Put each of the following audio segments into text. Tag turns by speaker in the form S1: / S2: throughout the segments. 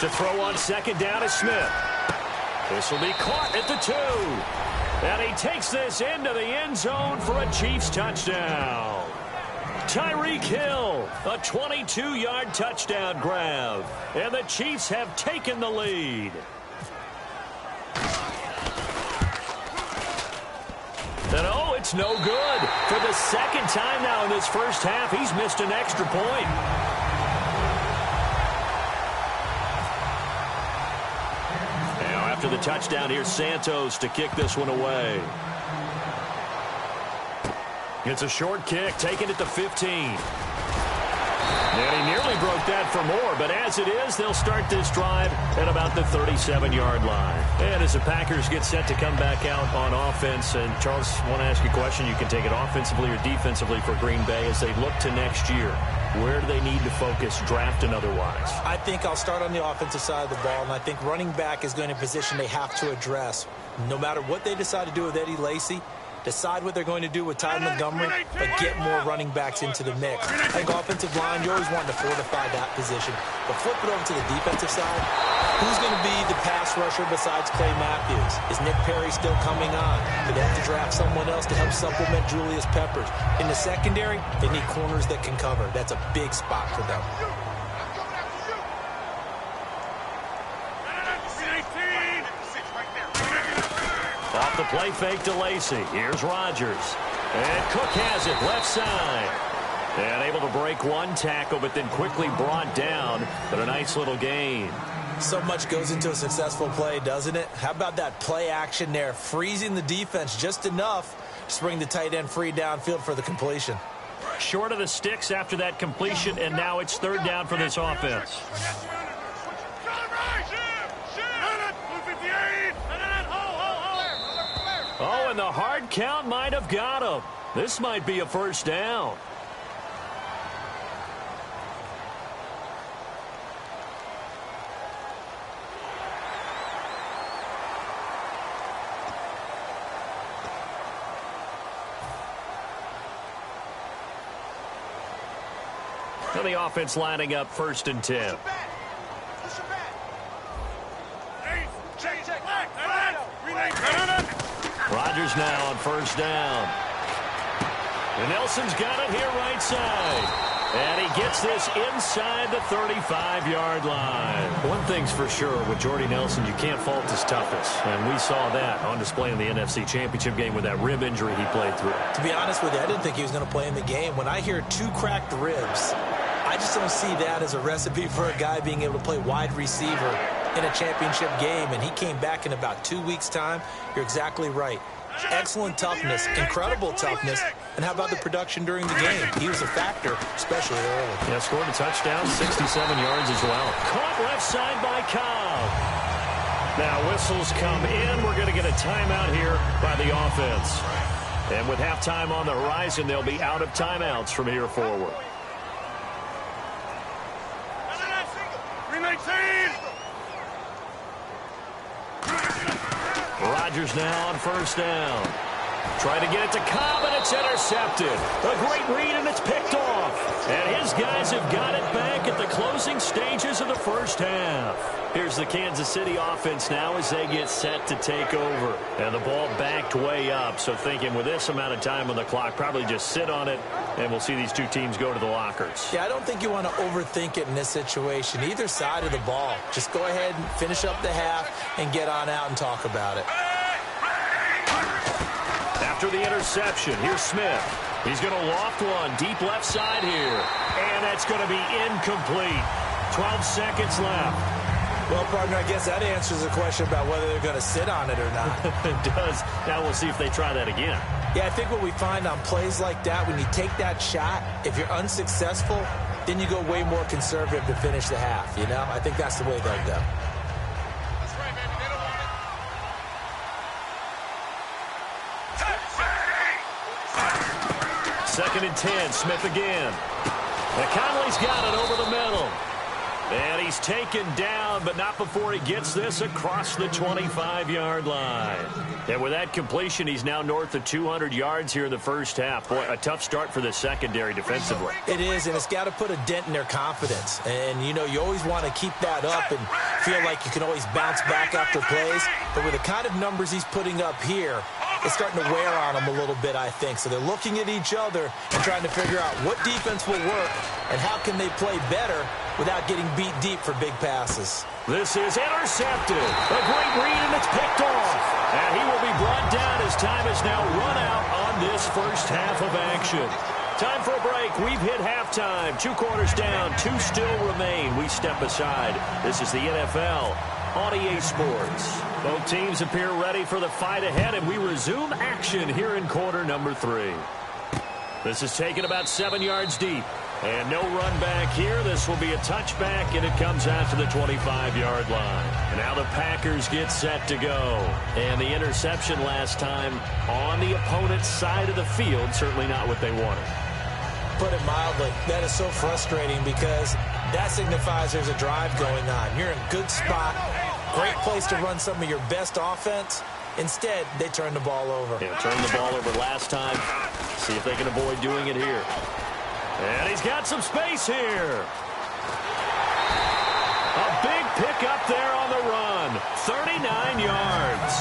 S1: To throw on second down is Smith. This will be caught at the 2. And he takes this into the end zone for a Chiefs touchdown. Tyreek Hill, a 22-yard touchdown grab. And the Chiefs have taken the lead. And oh, it's no good. For the second time now in this first half, he's missed an extra point. Now after the touchdown, here's Santos to kick this one away. It's a short kick, taken at the 15. And he nearly broke that for more, but as it is, they'll start this drive at about the 37-yard line. And as the Packers get set to come back out on offense, and Charles, I want to ask you a question. You can take it offensively or defensively for Green Bay as they look to next year. Where do they need to focus, draft and otherwise?
S2: I think I'll start on the offensive side of the ball, and I think running back is going to be a position they have to address. No matter what they decide to do with Eddie Lacy, decide what they're going to do with Ty Montgomery, but get more running backs into the mix. I think offensive line, you always want to fortify that position. But flip it over to the defensive side. Who's going to be the pass rusher besides Clay Matthews? Is Nick Perry still coming on? Do they have to draft someone else to help supplement Julius Peppers? In the secondary, they need corners that can cover. That's a big spot for them.
S1: Off the play fake to Lacy. Here's Rodgers. And Cook has it left side. And able to break one tackle, but then quickly brought down. But a nice little gain.
S2: So much goes into a successful play, doesn't it? How about that play action there? Freezing the defense just enough to bring the tight end free downfield for the completion.
S1: Short of the sticks after that completion, and now it's third down for this offense. Oh, and the hard count might have got him. This might be a first down. And the offense lining up 1st and 10. Rodgers now on 1st down. And Nelson's got it here right side. And he gets this inside the 35-yard line. One thing's for sure, with Jordy Nelson, you can't fault his toughness. And we saw that on display in the NFC Championship game with that rib injury he played through.
S2: To be honest with you, I didn't think he was going to play in the game. When I hear 2 cracked ribs, I just don't see that as a recipe for a guy being able to play wide receiver in a championship game, and he came back in about 2 weeks' time. You're exactly right. Excellent toughness, incredible toughness, and how about the production during the game? He was a factor, especially early.
S1: Yeah, scored a touchdown, 67 yards as well. Caught left side by Cobb. Now whistles come in. We're going to get a timeout here by the offense. And with halftime on the horizon, they'll be out of timeouts from here forward. Rodgers now on 1st down. Try to get it to Cobb, and it's intercepted. A great read, and it's picked off. And his guys have got it back at the closing stages of the first half. Here's the Kansas City offense now as they get set to take over. And the ball backed way up, so thinking with this amount of time on the clock, probably just sit on it, and we'll see these two teams go to the lockers.
S2: Yeah, I don't think you want to overthink it in this situation. Either side of the ball. Just go ahead and finish up the half and get on out and talk about it.
S1: After the interception, here's Smith. He's going to loft one deep left side here. And that's going to be incomplete. 12 seconds left.
S2: Well, partner, I guess that answers the question about whether they're going to sit on it or not.
S1: It does. Now we'll see if they try that again.
S2: Yeah, I think what we find on plays like that, when you take that shot, if you're unsuccessful, then you go way more conservative to finish the half, you know? I think that's the way they'll go. Second and 10, Smith again.
S1: And Conley's got it over the middle. And he's taken down, but not before he gets this across the 25-yard line. And with that completion, he's now north of 200 yards here in the first half. Boy, a tough start for the secondary defensively.
S2: It is, and it's got to put a dent in their confidence. And, you know, you always want to keep that up and feel like you can always bounce back after plays. But with the kind of numbers he's putting up here, it's starting to wear on them a little bit, I think. So they're looking at each other and trying to figure out what defense will work and how can they play better without getting beat deep for big passes.
S1: This is intercepted. A great read, and it's picked off. And he will be brought down as time is now run out on this first half of action. Time for a break. We've hit halftime. 2 quarters down. 2 still remain. We step aside. This is the NFL on EA Sports. Both teams appear ready for the fight ahead, and we resume action here in quarter number 3. This is taken about 7 yards deep. And no run back here. This will be a touchback, and it comes out to the 25-yard line. And now the Packers get set to go. And the interception last time on the opponent's side of the field, certainly not what they wanted.
S2: Put it mildly, that is so frustrating because that signifies there's a drive going on. You're in a good spot, great place to run some of your best offense. Instead, they turn the ball over.
S1: Yeah, turned the ball over last time. See if they can avoid doing it here. And he's got some space here. A big pick up there on the run. 39 yards.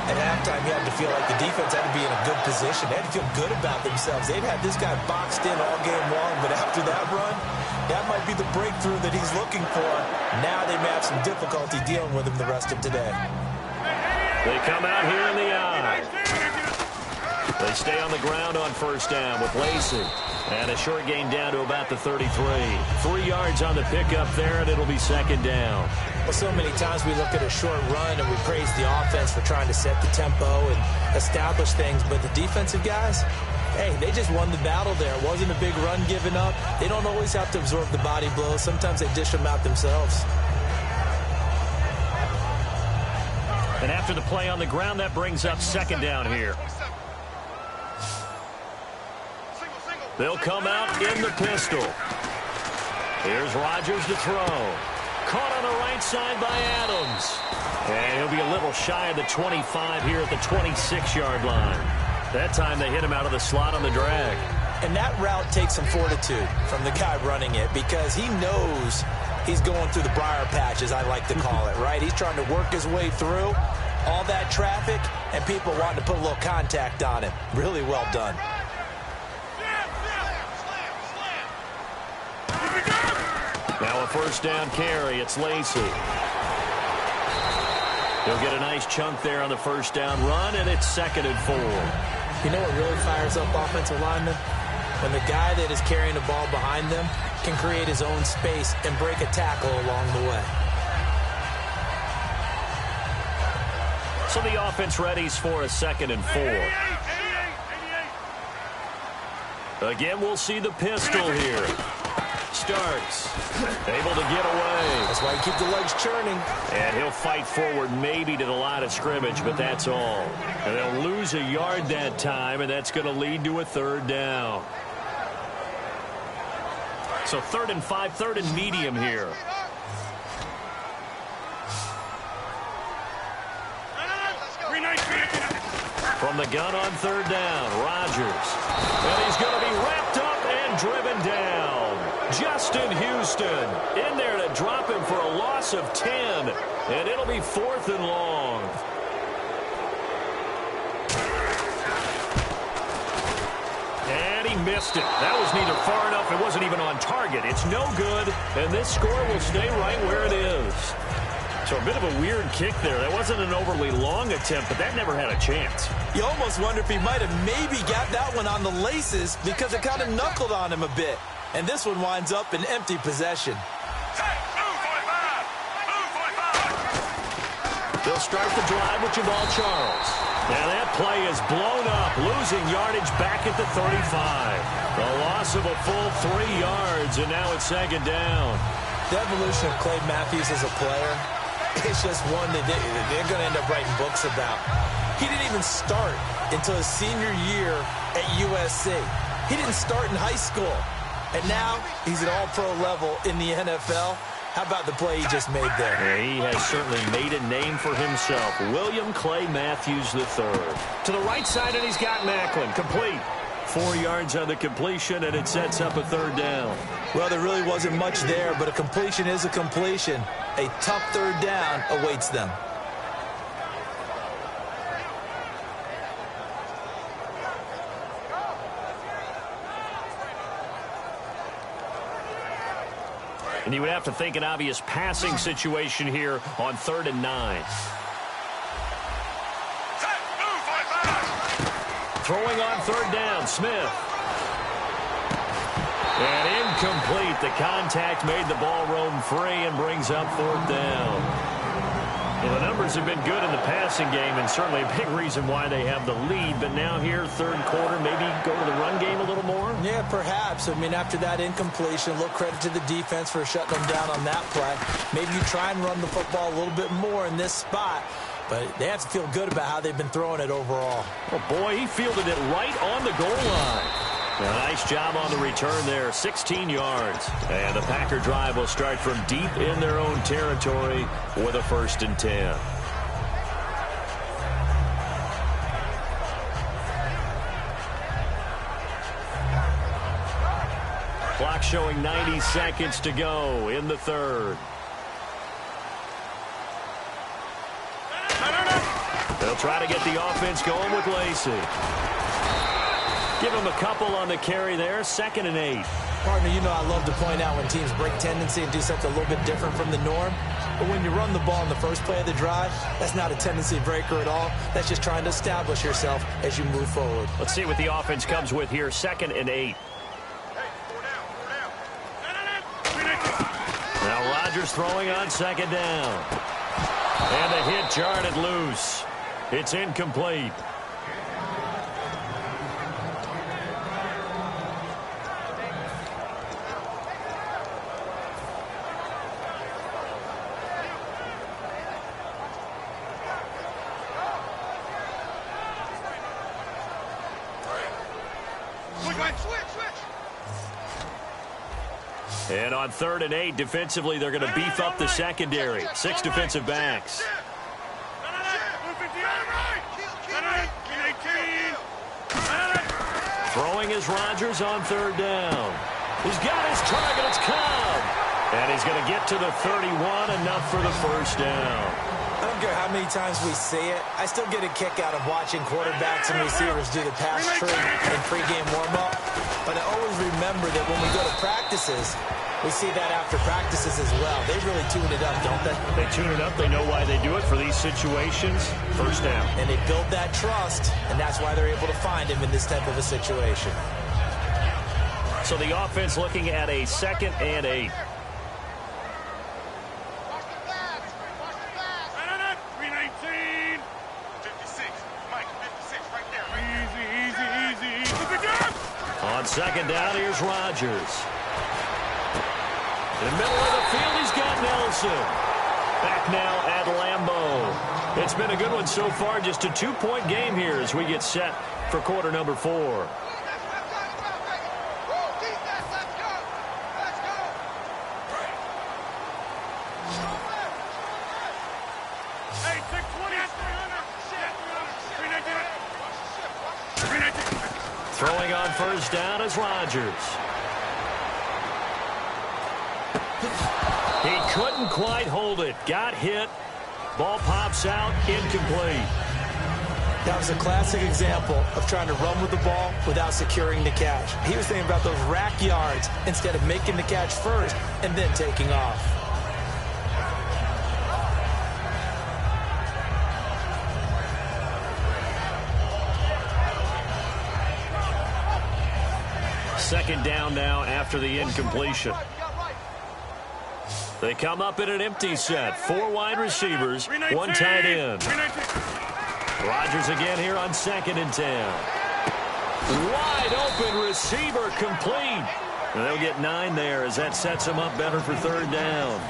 S2: At halftime, you had to feel like the defense had to be in a good position. They had to feel good about themselves. They'd had this guy boxed in all game long, but after that run, that might be the breakthrough that he's looking for. Now they may have some difficulty dealing with him the rest of today.
S1: They come out here in the eye. They stay on the ground on first down with Lacey. And a short gain down to about the 33. 3 yards on the pickup there, and it'll be second down.
S2: Well, so many times we look at a short run and we praise the offense for trying to set the tempo and establish things. But the defensive guys, hey, they just won the battle there. It wasn't a big run given up. They don't always have to absorb the body blows. Sometimes they dish them out themselves.
S1: And after the play on the ground, that brings up second down here. They'll come out in the pistol. Here's Rodgers to throw. Caught on the right side by Adams. And he'll be a little shy of the 25 here at the 26-yard line. That time they hit him out of the slot on the drag.
S2: And that route takes some fortitude from the guy running it because he knows he's going through the briar patch, as I like to call it, right? He's trying to work his way through all that traffic and people wanting to put a little contact on him. Really well done.
S1: Now a first down carry. It's Lacey. He'll get a nice chunk there on the first down run, and it's 2nd and 4.
S2: You know what really fires up offensive linemen? When the guy that is carrying the ball behind them can create his own space and break a tackle along the way.
S1: So the offense readies for a 2nd and 4. Again, we'll see the pistol here. Starts. Able to get away.
S2: That's why you keep the legs churning.
S1: And he'll fight forward maybe to the line of scrimmage, but that's all. And they'll lose a yard that time, and that's going to lead to a 3rd down. So 3rd and 5, 3rd and medium here. From the gun on 3rd down, Rodgers. And he's going to be wrapped up and driven down. Justin Houston in there to drop him for a loss of 10. And it'll be 4th and long. And he missed it. That was neither far enough. It wasn't even on target. It's no good. And this score will stay right where it is. So a bit of a weird kick there. That wasn't an overly long attempt, but that never had a chance.
S2: You almost wonder if he might have maybe got that one on the laces because it kind of knuckled on him a bit. And this one winds up in empty possession.
S1: They'll start the drive with Jamal Charles. Now that play is blown up, losing yardage back at the 35. A loss of a full 3 yards, and now it's 2nd down.
S2: The evolution of Clay Matthews as a player, it's just one that they're going to end up writing books about. He didn't even start until his senior year at USC. He didn't start in high school. And now he's at all-pro level in the NFL, How about the play he just made there?
S1: Yeah, he has certainly made a name for himself. William Clay Matthews III. To the right side, and he's got Macklin. Complete. 4 yards on the completion, and it sets up a third down.
S2: Well, there really wasn't much there, but a completion is a completion. A tough third down awaits them.
S1: And you would have to think an obvious passing situation here on 3rd and 9. Throwing on 3rd down, Smith. And incomplete. The contact made the ball roam free and brings up 4th down. Well, the numbers have been good in the passing game, and certainly a big reason why they have the lead. But now here, 3rd quarter, maybe go to the run game a little more?
S2: Yeah, perhaps. I mean, after that incompletion, a little credit to the defense for shutting them down on that play. Maybe you try and run the football a little bit more in this spot. But they have to feel good about how they've been throwing it overall.
S1: Oh, boy, he fielded it right on the goal line. A nice job on the return there, 16 yards. And the Packer drive will start from deep in their own territory with a 1st and 10. Clock showing 90 seconds to go in the 3rd. They'll try to get the offense going with Lacey. Give him a couple on the carry there. 2nd and 8.
S2: Partner, you know I love to point out when teams break tendency and do something a little bit different from the norm. But when you run the ball in the first play of the drive, that's not a tendency breaker at all. That's just trying to establish yourself as you move forward.
S1: Let's see what the offense comes with here. 2nd and 8. Now Rodgers throwing on 2nd down. And the hit jarred loose. It's incomplete. And on 3rd and 8, defensively, they're going to beef up the secondary. 6 defensive backs. Throwing is Rodgers on 3rd down. He's got his target. It's Cobb. And he's going to get to the 31, enough for the 1st down.
S2: I don't care how many times we see it. I still get a kick out of watching quarterbacks and receivers do the pass tree in pregame warm-up. But I always remember that when we go to practices, we see that after practices as well. They really tune it up, don't they?
S1: They tune it up. They know why they do it for these situations. 1st down.
S2: And they build that trust, and that's why they're able to find him in this type of a situation.
S1: So the offense looking at a 2nd and 8. On 2nd down, here's Rodgers. In the middle of the field, he's got Nelson. Back now at Lambeau. It's been a good one so far. Just a 2-point game here as we get set for quarter number 4. Throwing on 1st down is Rodgers. He couldn't quite hold it. Got hit. Ball pops out. Incomplete.
S2: That was a classic example of trying to run with the ball without securing the catch. He was thinking about those rack yards instead of making the catch first and then taking off.
S1: Second down now after the incompletion. They come up in an empty set. 4 wide receivers, 1 tight end. Rodgers again here on 2nd and 10. Wide open receiver complete. And they'll get 9 there as that sets them up better for 3rd down.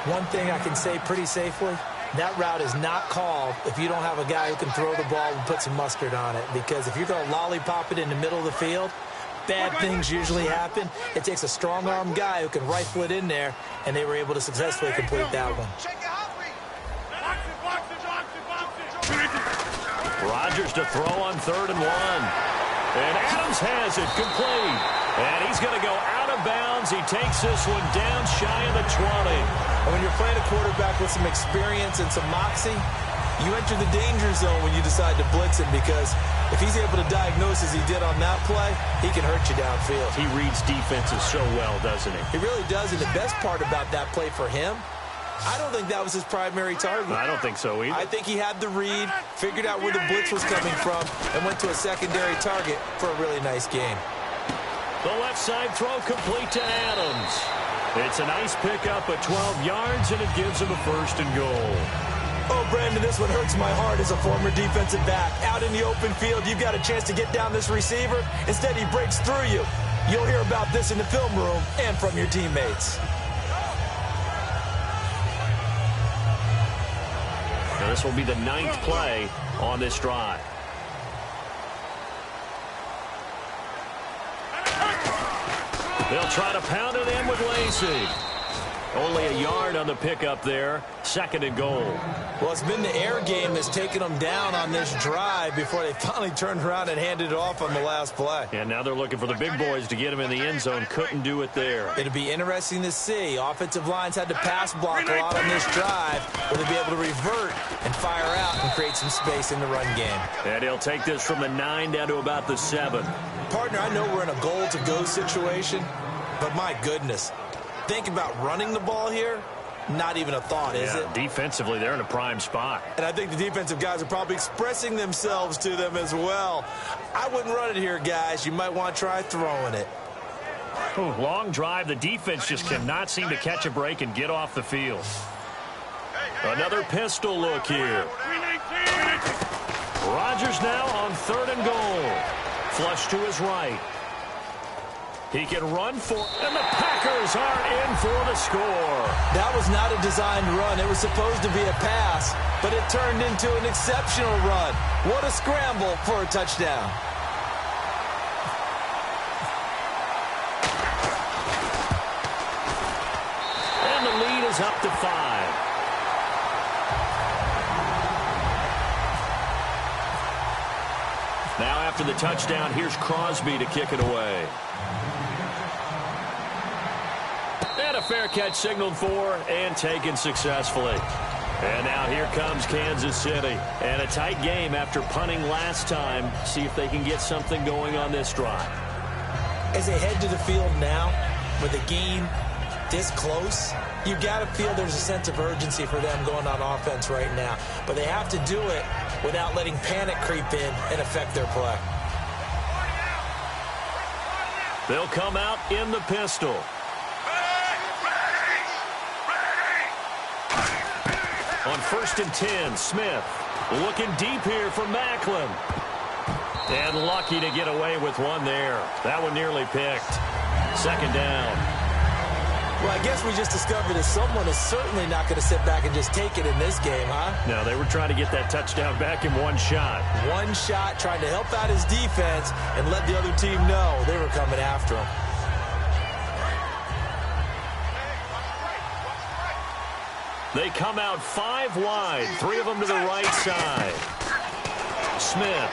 S2: One thing I can say pretty safely, that route is not called if you don't have a guy who can throw the ball and put some mustard on it. Because if you're going to lollipop it in the middle of the field, bad things usually happen. It takes a strong-arm guy who can rifle it in there, and they were able to successfully complete that one.
S1: Rodgers to throw on 3rd and 1. And Adams has it complete. And he's going to go out of bounds. He takes this one down shy of the 20.
S2: And when you're playing a quarterback with some experience and some moxie, you enter the danger zone when you decide to blitz him, because if he's able to diagnose as he did on that play, he can hurt you downfield.
S1: He reads defenses so well, doesn't he?
S2: He really does, and the best part about that play for him, I don't think that was his primary target.
S1: I don't think so either.
S2: I think he had the read, figured out where the blitz was coming from, and went to a secondary target for a really nice game.
S1: The left side throw complete to Adams. It's a nice pickup of 12 yards, and it gives him a 1st and goal.
S2: Oh, Brandon, this one hurts my heart as a former defensive back. Out in the open field, you've got a chance to get down this receiver. Instead, he breaks through you. You'll hear about this in the film room and from your teammates.
S1: Now, this will be the 9th play on this drive. They'll try to pound it in with Lacey. Only a yard on the pickup there. 2nd and goal.
S2: Well, it's been the air game that's taken them down on this drive before they finally turned around and handed it off on the last play.
S1: And now they're looking for the big boys to get him in the end zone. Couldn't do it there.
S2: It'll be interesting to see. Offensive lines had to pass block a lot on this drive. Will they be able to revert and fire out and create some space in the run game?
S1: And he'll take this from the 9 down to about the 7.
S2: Partner, I know we're in a goal-to-go situation, but my goodness. Think about running the ball here, not even a thought, is it?
S1: Defensively, they're in a prime spot.
S2: And I think the defensive guys are probably expressing themselves to them as well. I wouldn't run it here, guys. You might want to try throwing it.
S1: Ooh, long drive. The defense just cannot seem to catch a break and get off the field. Another pistol look here. Rodgers now on 3rd and goal. Flush to his right. He can run for, and the Packers are in for the score.
S2: That was not a designed run. It was supposed to be a pass, but it turned into an exceptional run. What a scramble for a touchdown.
S1: And the lead is up to 5. Now after the touchdown, here's Crosby to kick it away. And a fair catch signaled for and taken successfully. And now here comes Kansas City. And a tight game after punting last time. See if they can get something going on this drive.
S2: As they head to the field now, with the game this close, you got to feel there's a sense of urgency for them going on offense right now. But they have to do it without letting panic creep in and affect their play.
S1: They'll come out in the pistol. On 1st and 10, Smith looking deep here for Macklin. And lucky to get away with one there. That one nearly picked. 2nd down.
S2: Well, I guess we just discovered that someone is certainly not going to sit back and just take it in this game, huh?
S1: No, they were trying to get that touchdown back in one shot.
S2: One shot, trying to help out his defense and let the other team know they were coming after him.
S1: They come out 5 wide, 3 of them to the right side. Smith.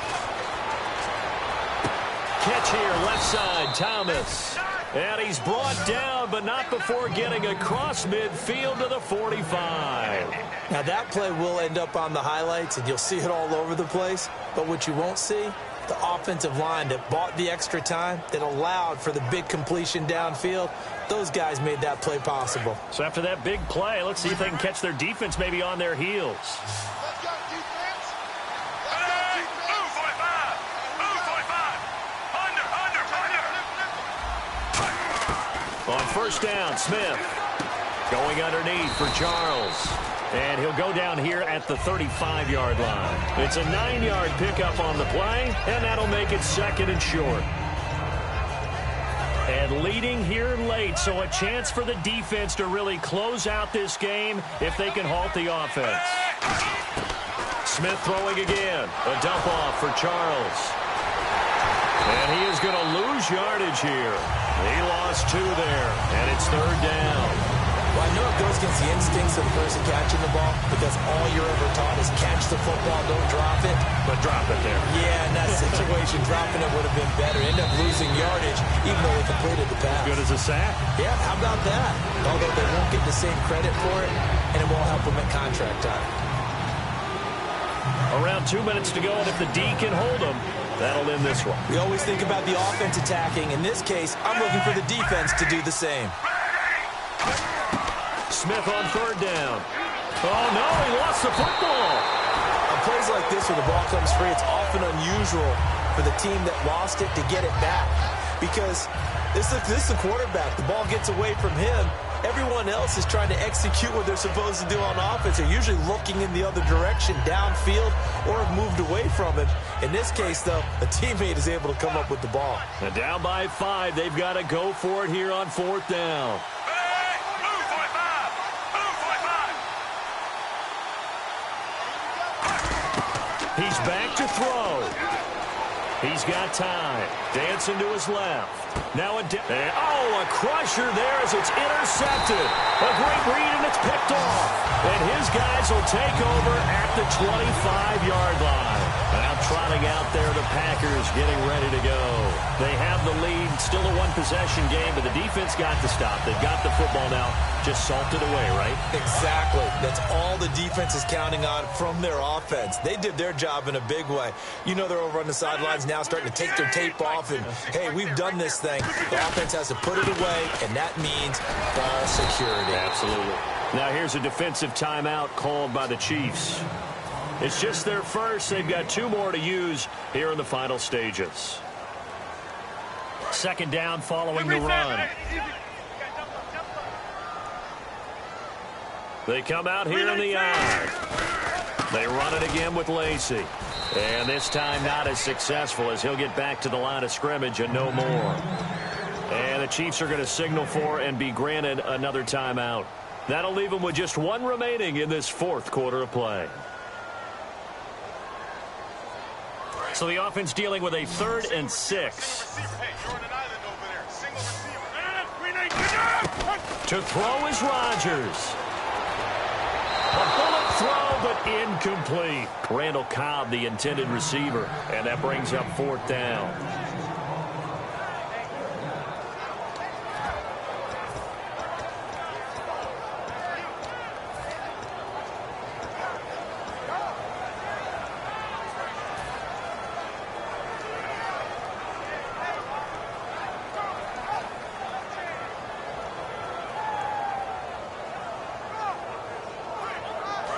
S1: Catch here, left side, Thomas. And he's brought down, but not before getting across midfield to the 45.
S2: Now, that play will end up on the highlights, and you'll see it all over the place. But what you won't see, the offensive line that bought the extra time, that allowed for the big completion downfield, those guys made that play possible.
S1: So after that big play, let's see if they can catch their defense maybe on their heels.
S3: Let's go, defense. Let's go, defense. Move 45. Move 45. Under.
S1: On 1st down, Smith going underneath for Charles. And he'll go down here at the 35-yard line. It's a 9-yard pickup on the play, and that'll make it 2nd and short. And leading here late, so a chance for the defense to really close out this game if they can halt the offense. Smith throwing again. A dump off for Charles. And he is going to lose yardage here. He lost 2 there, and it's 3rd down.
S2: Well, I know it goes against the instincts of the person catching the ball because all you're ever taught is catch the football, don't drop it.
S1: But drop it there.
S2: Yeah, in that situation, dropping it would have been better. End up losing yardage, even though they completed the pass.
S1: Good as a sack.
S2: Yeah, how about that? Although they won't get the same credit for it, and it won't help them at contract time.
S1: Around 2 minutes to go, and if the D can hold them, that'll end this one.
S2: We always think about the offense attacking. In this case, I'm looking for the defense to do the same.
S1: Smith on 3rd down. Oh, no, he lost the football.
S2: On plays like this where the ball comes free, it's often unusual for the team that lost it to get it back. Because this is the quarterback. The ball gets away from him. Everyone else is trying to execute what they're supposed to do on offense. They're usually looking in the other direction, downfield, or have moved away from him. In this case, though, a teammate is able to come up with the ball.
S1: And down by 5, they've got to go for it here on 4th down. He's back to throw. He's got time. Dancing to his left. Now a crusher there as it's intercepted. A great read, and it's picked off. And his guys will take over at the 25-yard line. Now trotting out there, the Packers getting ready to go. They have the lead. Still a one-possession game, but the defense got to stop. They've got the football now. Just salted away, right?
S2: Exactly. That's all the defense is counting on from their offense. They did their job in a big way. You know they're over on the sidelines now starting to take their tape off and, hey, we've done this thing. The offense has to put it away, and that means ball security.
S1: Absolutely. Now here's a defensive timeout called by the Chiefs. It's just their first. They've got 2 more to use here in the final stages. 2nd down following the run. They come out here in the eye. They run it again with Lacey. And this time not as successful as he'll get back to the line of scrimmage and no more. And the Chiefs are going to signal for and be granted another timeout. That'll leave them with just 1 remaining in this 4th quarter of play. So the offense dealing with a 3rd and 6. To throw is Rodgers. A bullet throw, but incomplete. Randall Cobb, the intended receiver, and that brings up 4th down.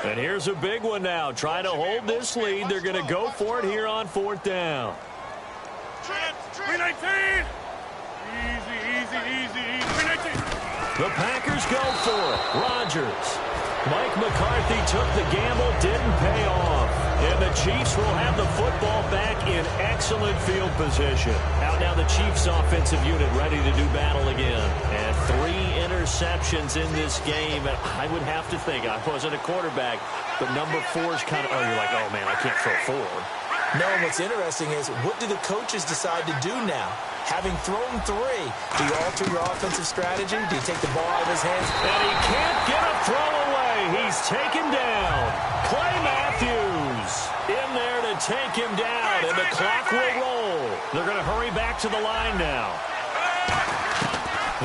S1: And here's a big one now. Trying to hold this lead. They're going to go for it here on 4th down.
S3: 319. Easy. 319.
S1: The Packers go for it. Rodgers. Mike McCarthy took the gamble, didn't pay off. And the Chiefs will have the football back in excellent field position. Out now the Chiefs offensive unit ready to do battle again. And 3 interceptions in this game. And I would have to think, I wasn't a quarterback, but number 4 is kind of, you're like, oh man, I can't throw 4.
S2: No, what's interesting is, what do the coaches decide to do now? Having thrown 3, do you alter your offensive strategy? Do you take the ball out of his hands?
S1: And he can't get a throw away. He's taken down. Clay Matthews in there to take him down, and the clock will roll. They're going to hurry back to the line now.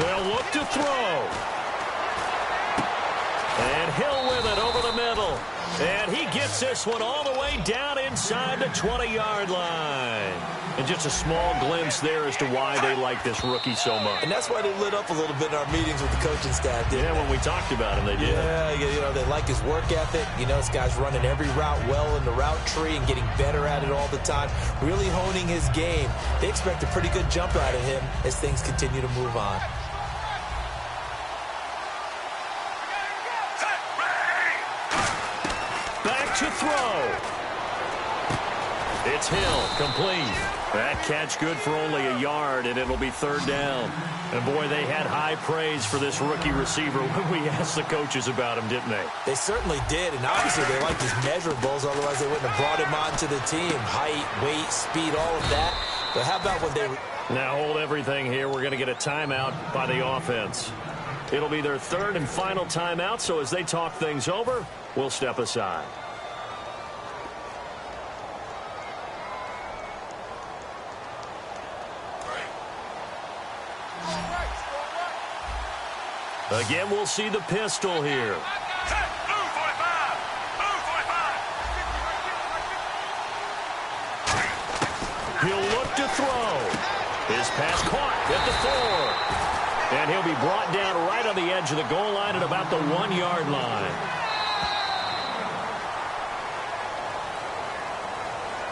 S1: They'll look to throw. And Hill with it over the middle. And he gets this one all the way down inside the 20-yard line. And just a small glimpse there as to why they like this rookie so much.
S2: And that's why they lit up a little bit in our meetings with the coaching staff, didn't they?
S1: When we talked about him, they did.
S2: Yeah, you know, they like his work ethic. You know, this guy's running every route well in the route tree and getting better at it all the time, really honing his game. They expect a pretty good jump out of him as things continue to move on.
S1: Back to throw. It's Hill, complete. That catch good for only a yard, and it'll be third down. And, boy, they had high praise for this rookie receiver when we asked the coaches about him, didn't they?
S2: They certainly did, and obviously they liked his measurables, otherwise they wouldn't have brought him onto the team. Height, weight, speed, all of that. But how about what they...
S1: Now hold everything here. We're going to get a timeout by the offense. It'll be their third and final timeout, so as they talk things over, we'll step aside. Again, we'll see the pistol here. He'll look to throw. His pass caught at the 4. And he'll be brought down right on the edge of the goal line at about the 1-yard line.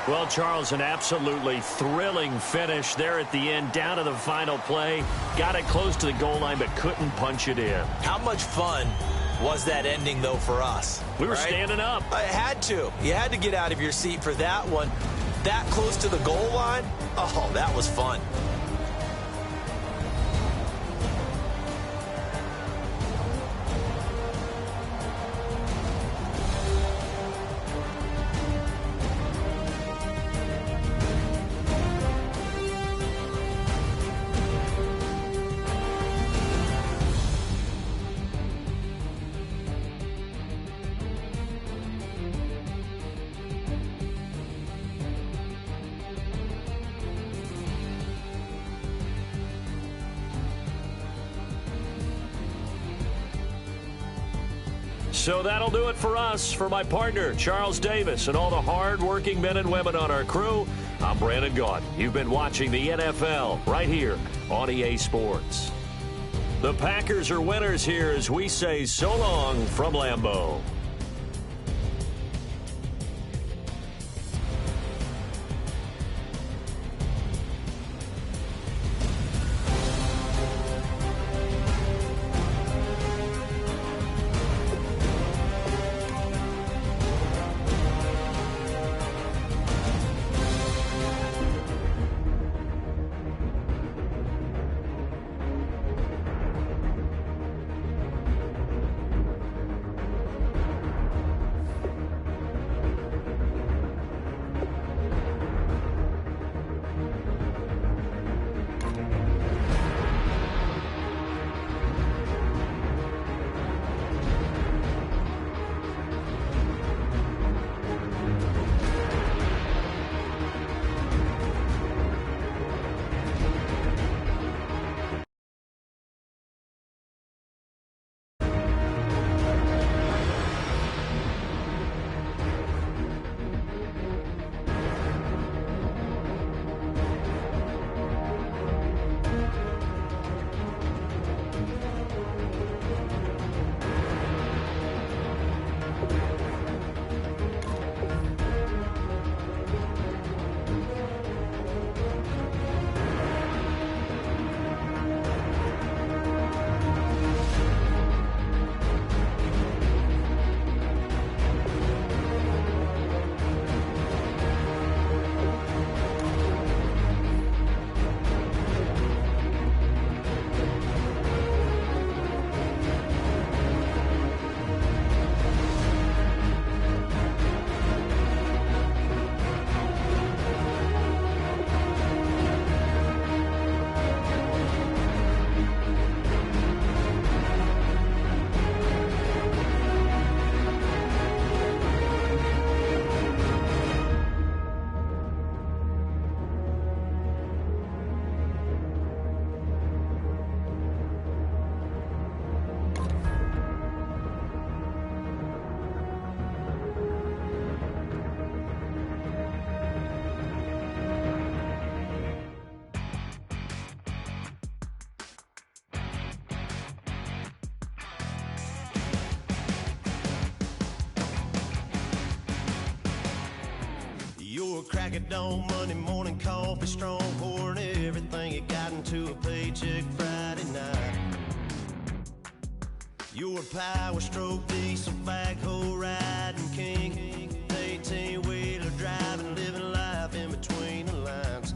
S1: Well, Charles, an absolutely thrilling finish there at the end, down to the final play. Got it close to the goal line, but couldn't punch it in.
S2: How much fun was that ending, though, for us?
S1: We were standing up.
S2: I had to. You had to get out of your seat for that one. That close to the goal line? Oh, that was fun.
S1: So that'll do it for us. For my partner, Charles Davis, and all the hard-working men and women on our crew, I'm Brandon Gaunt. You've been watching the NFL right here on EA Sports. The Packers are winners here as we say so long from Lambeau.
S4: Crack of dawn, Monday morning coffee, strong pouring everything you got into a paycheck Friday night. You're a power stroke, diesel backhoe riding king, 18-wheeler driving, living life in between the lines.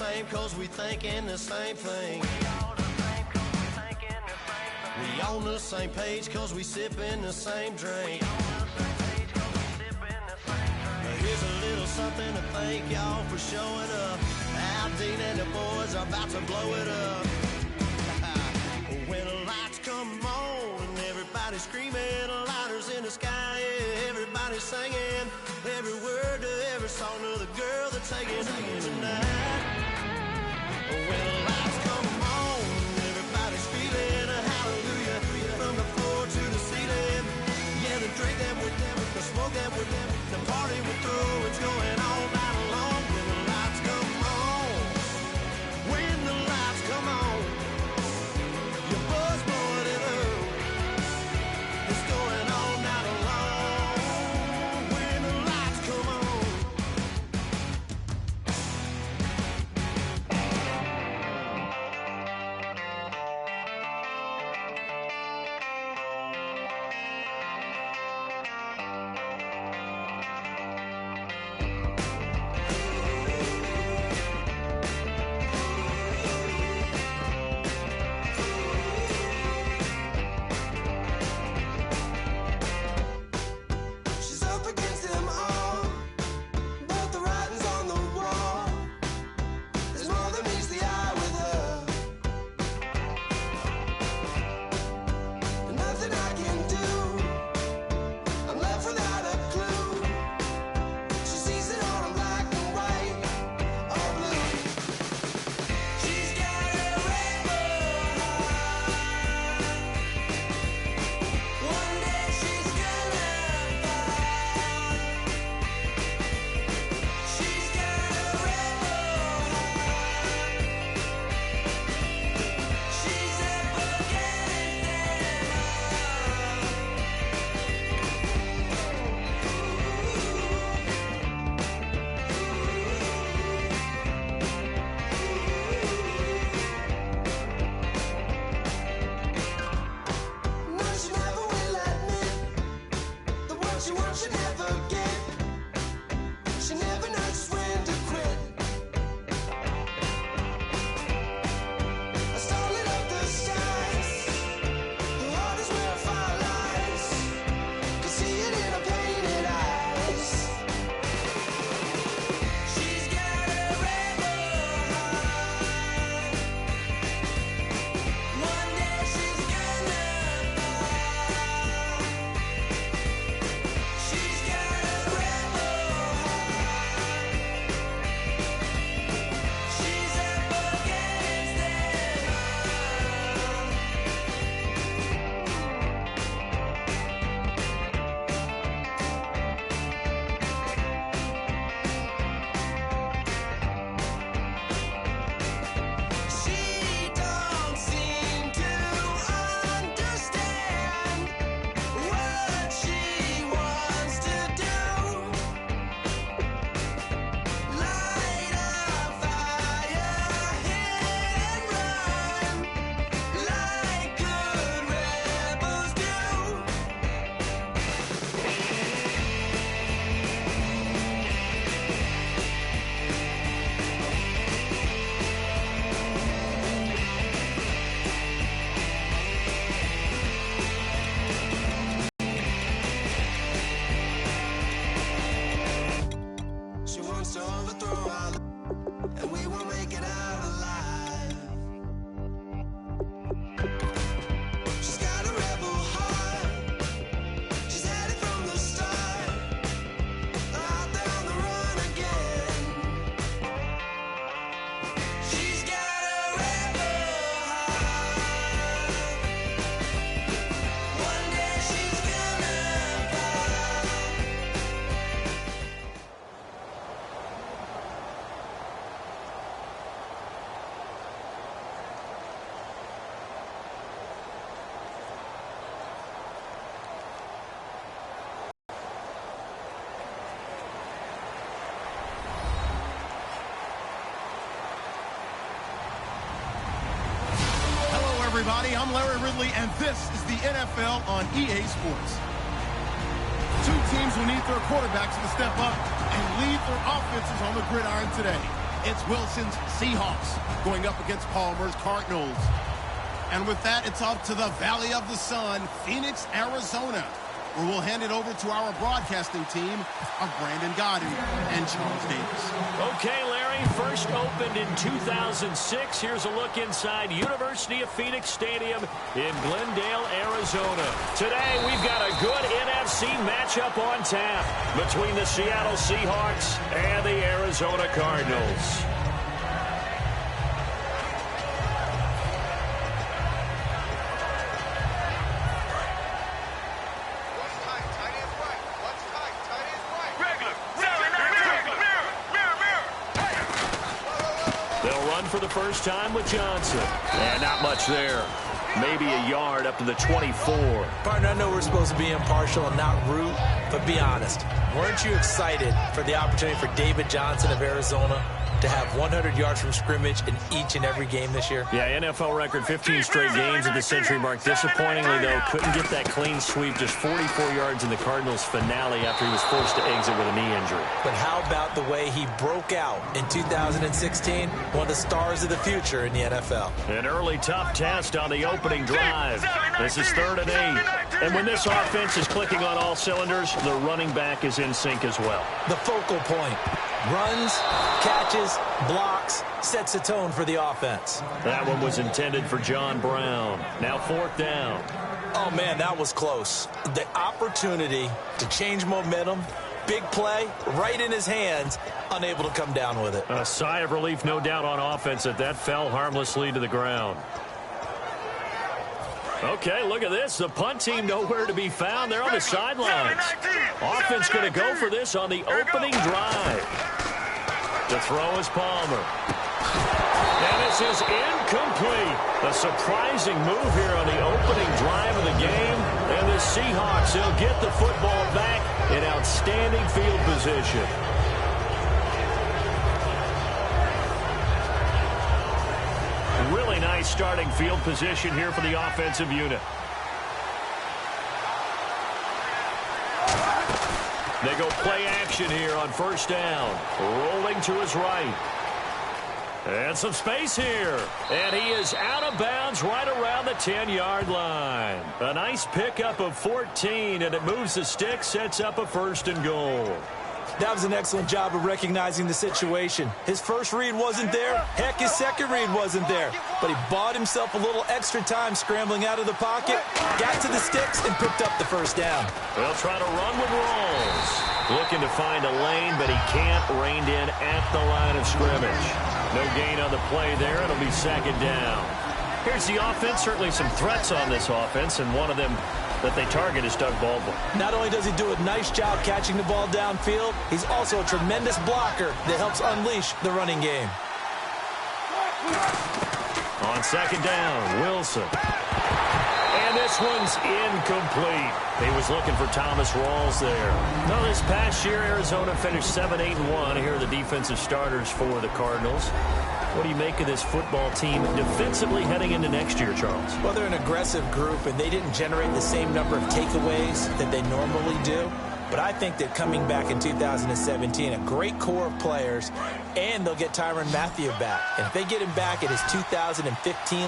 S4: same cause we thinking the same thing. We on the same page cause we sipping the same drink. Now here's a little something to thank y'all for showing up. Al Dean and the boys are about to blow it up. When the lights come on and everybody's screaming, lighters in the sky, yeah, everybody's singing every word to every song of the girl that's taking you tonight. When the lights come on, everybody's feeling a hallelujah from the floor to the ceiling. Yeah, the drink that we're doing, the smoke that we're doing, the party we're through, it's going all night long. When the lights come on, when the lights come on, your buzz blowing it up, it's going all night long. When the lights come on. She's up against them all, but the writing's on the wall. There's more than meets the eye with her, and nothing I can do. I'm left without a clue. She sees it all in black and white or blue. She's got a rebel heart. One day she's gonna fall. She's got a rebel heart. She's up against them all. No, she never will admit that what she wants she never get. She never knows when to quit. I started up the skies. Her heart is where fire lies. Can see it in her painted eyes. She's got a rebel heart. One day she's gonna fall. She's got a rebel heart. She's up against them all. She don't seem to understand what she wants to do. Light a fire, hit and run, like good rebels do. She wants to overthrow our life, and we will make it out alive. She's got a rebel heart. She's had it from the start. Out there on the run again. She's got a rebel heart. One day she's gonna fall.
S5: Hello, everybody. I'm Larry Ridley, and this is the NFL on EA Sports. Two teams will need their quarterbacks to step up and lead their offenses on the gridiron today. It's Wilson's Seahawks going up against Palmer's Cardinals. And with that, it's off to the Valley of the Sun, Phoenix, Arizona, where we'll hand it over to our broadcasting team of Brandon Godden and Charles Davis.
S1: Okay, Larry, first opened in 2006. Here's a look inside University of Phoenix Stadium in Glendale, Arizona. Today, we've got a good NFC matchup on tap between the Seattle Seahawks and the Arizona Cardinals. For the first time with Johnson. And not much there. Maybe a yard up to the 24.
S2: Partner, I know we're supposed to be impartial and not root, but be honest. Weren't you excited for the opportunity for David Johnson of Arizona to have 100 yards from scrimmage in each and every game this year?
S1: Yeah, NFL record 15 straight games at the century mark. Disappointingly, though, couldn't get that clean sweep. Just 44 yards in the Cardinals' finale after he was forced to exit with a knee injury.
S2: But how about the way he broke out in 2016? One of the stars of the future in the NFL.
S1: An early tough test on the opening drive. This is 3rd and 8. And when this offense is clicking on all cylinders, the running back is in sync as well.
S2: The focal point. Runs, catches, blocks, sets a tone for the offense.
S1: That one was intended for John Brown. Now 4th down.
S2: Oh, man, that was close. The opportunity to change momentum, big play, right in his hands, unable to come down with it.
S1: A sigh of relief, no doubt, on offense that fell harmlessly to the ground. Okay, look at this. The punt team nowhere to be found. They're on the sidelines. Offense going to go for this on the opening drive. The throw is Palmer. And this is incomplete. A surprising move here on the opening drive of the game. And the Seahawks, they'll get the football back in outstanding field position. Really nice starting field position here for the offensive unit. They go play action here on 1st down. Rolling to his right. And some space here. And he is out of bounds right around the 10-yard line. A nice pickup of 14, and it moves the stick, sets up a 1st and goal.
S2: That was an excellent job of recognizing the situation. His first read wasn't there. Heck, his second read wasn't there. But he bought himself a little extra time scrambling out of the pocket, got to the sticks, and picked up the 1st down.
S1: They'll try to run with Rawls. Looking to find a lane, but he can't. Reined in at the line of scrimmage. No gain on the play there. It'll be 2nd down. Here's the offense. Certainly some threats on this offense, and one of them that they target is Doug Baldwin.
S2: Not only does he do a nice job catching the ball downfield, he's also a tremendous blocker that helps unleash the running game.
S1: On 2nd down, Wilson. And this one's incomplete. He was looking for Thomas Rawls there. Now, this past year, Arizona finished 7-8-1. Here are the defensive starters for the Cardinals. What do you make of this football team defensively heading into next year, Charles?
S2: Well, they're an aggressive group, and they didn't generate the same number of takeaways that they normally do. But I think that coming back in 2017, a great core of players, and they'll get Tyrann Mathieu back. And if they get him back at his 2015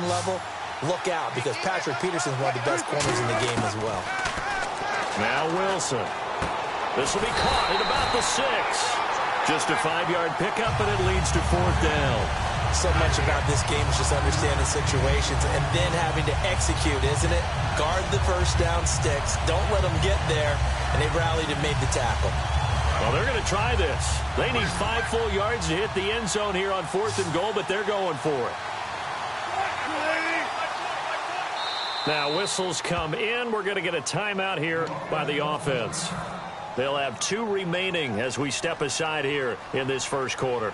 S2: level, look out, because Patrick Peterson's one of the best corners in the game as well.
S1: Now Wilson. This will be caught at about the 6. Just a 5-yard pickup, and it leads to 4th down.
S2: So much about this game is just understanding situations and then having to execute, isn't it? Guard the 1st down sticks. Don't let them get there. And they rallied and made the tackle.
S1: Well, they're going to try this. They need 5 full yards to hit the end zone here on 4th and goal, but they're going for it. Now, whistles come in. We're going to get a timeout here by the offense. They'll have 2 remaining as we step aside here in this 1st quarter.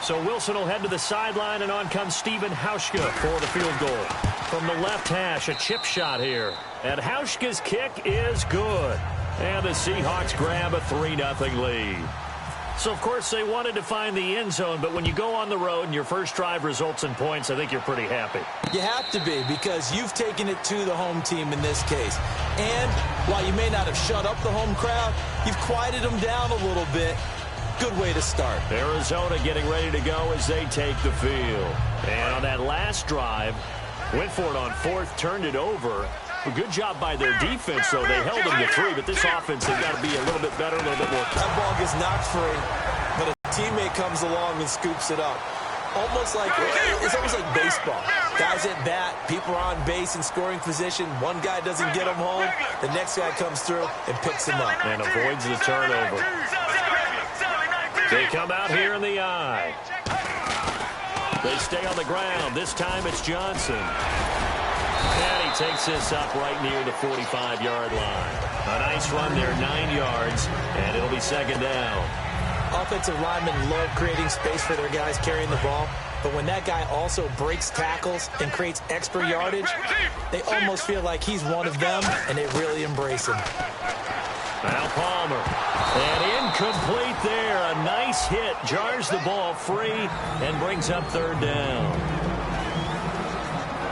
S1: So Wilson will head to the sideline, and on comes Stephen Hauschka for the field goal. From the left hash, a chip shot here. And Hauschka's kick is good. And the Seahawks grab a 3-0 lead. So, of course, they wanted to find the end zone, but when you go on the road and your first drive results in points, I think you're pretty happy.
S2: You have to be, because you've taken it to the home team in this case. And while you may not have shut up the home crowd, you've quieted them down a little bit. Good way to start.
S1: Arizona getting ready to go as they take the field. And on that last drive, went for it on fourth, turned it over. A good job by their defense, though. They held them to 3, but this offense, they've got to be a little bit better, a little bit more.
S2: That ball gets knocked free, but a teammate comes along and scoops it up. It's almost like baseball. Guys at bat, people are on base in scoring position. One guy doesn't get them home. The next guy comes through and picks them up.
S1: And avoids the turnover. They come out here in the eye. They stay on the ground. This time it's Johnson. And he takes this up right near the 45-yard line. A nice run there, 9 yards, and it'll be second down.
S2: Offensive linemen love creating space for their guys carrying the ball, but when that guy also breaks tackles and creates extra yardage, they almost feel like he's one of them, and they really embrace him.
S1: Now Palmer. And incomplete there. A nice hit. Jars the ball free and brings up third down.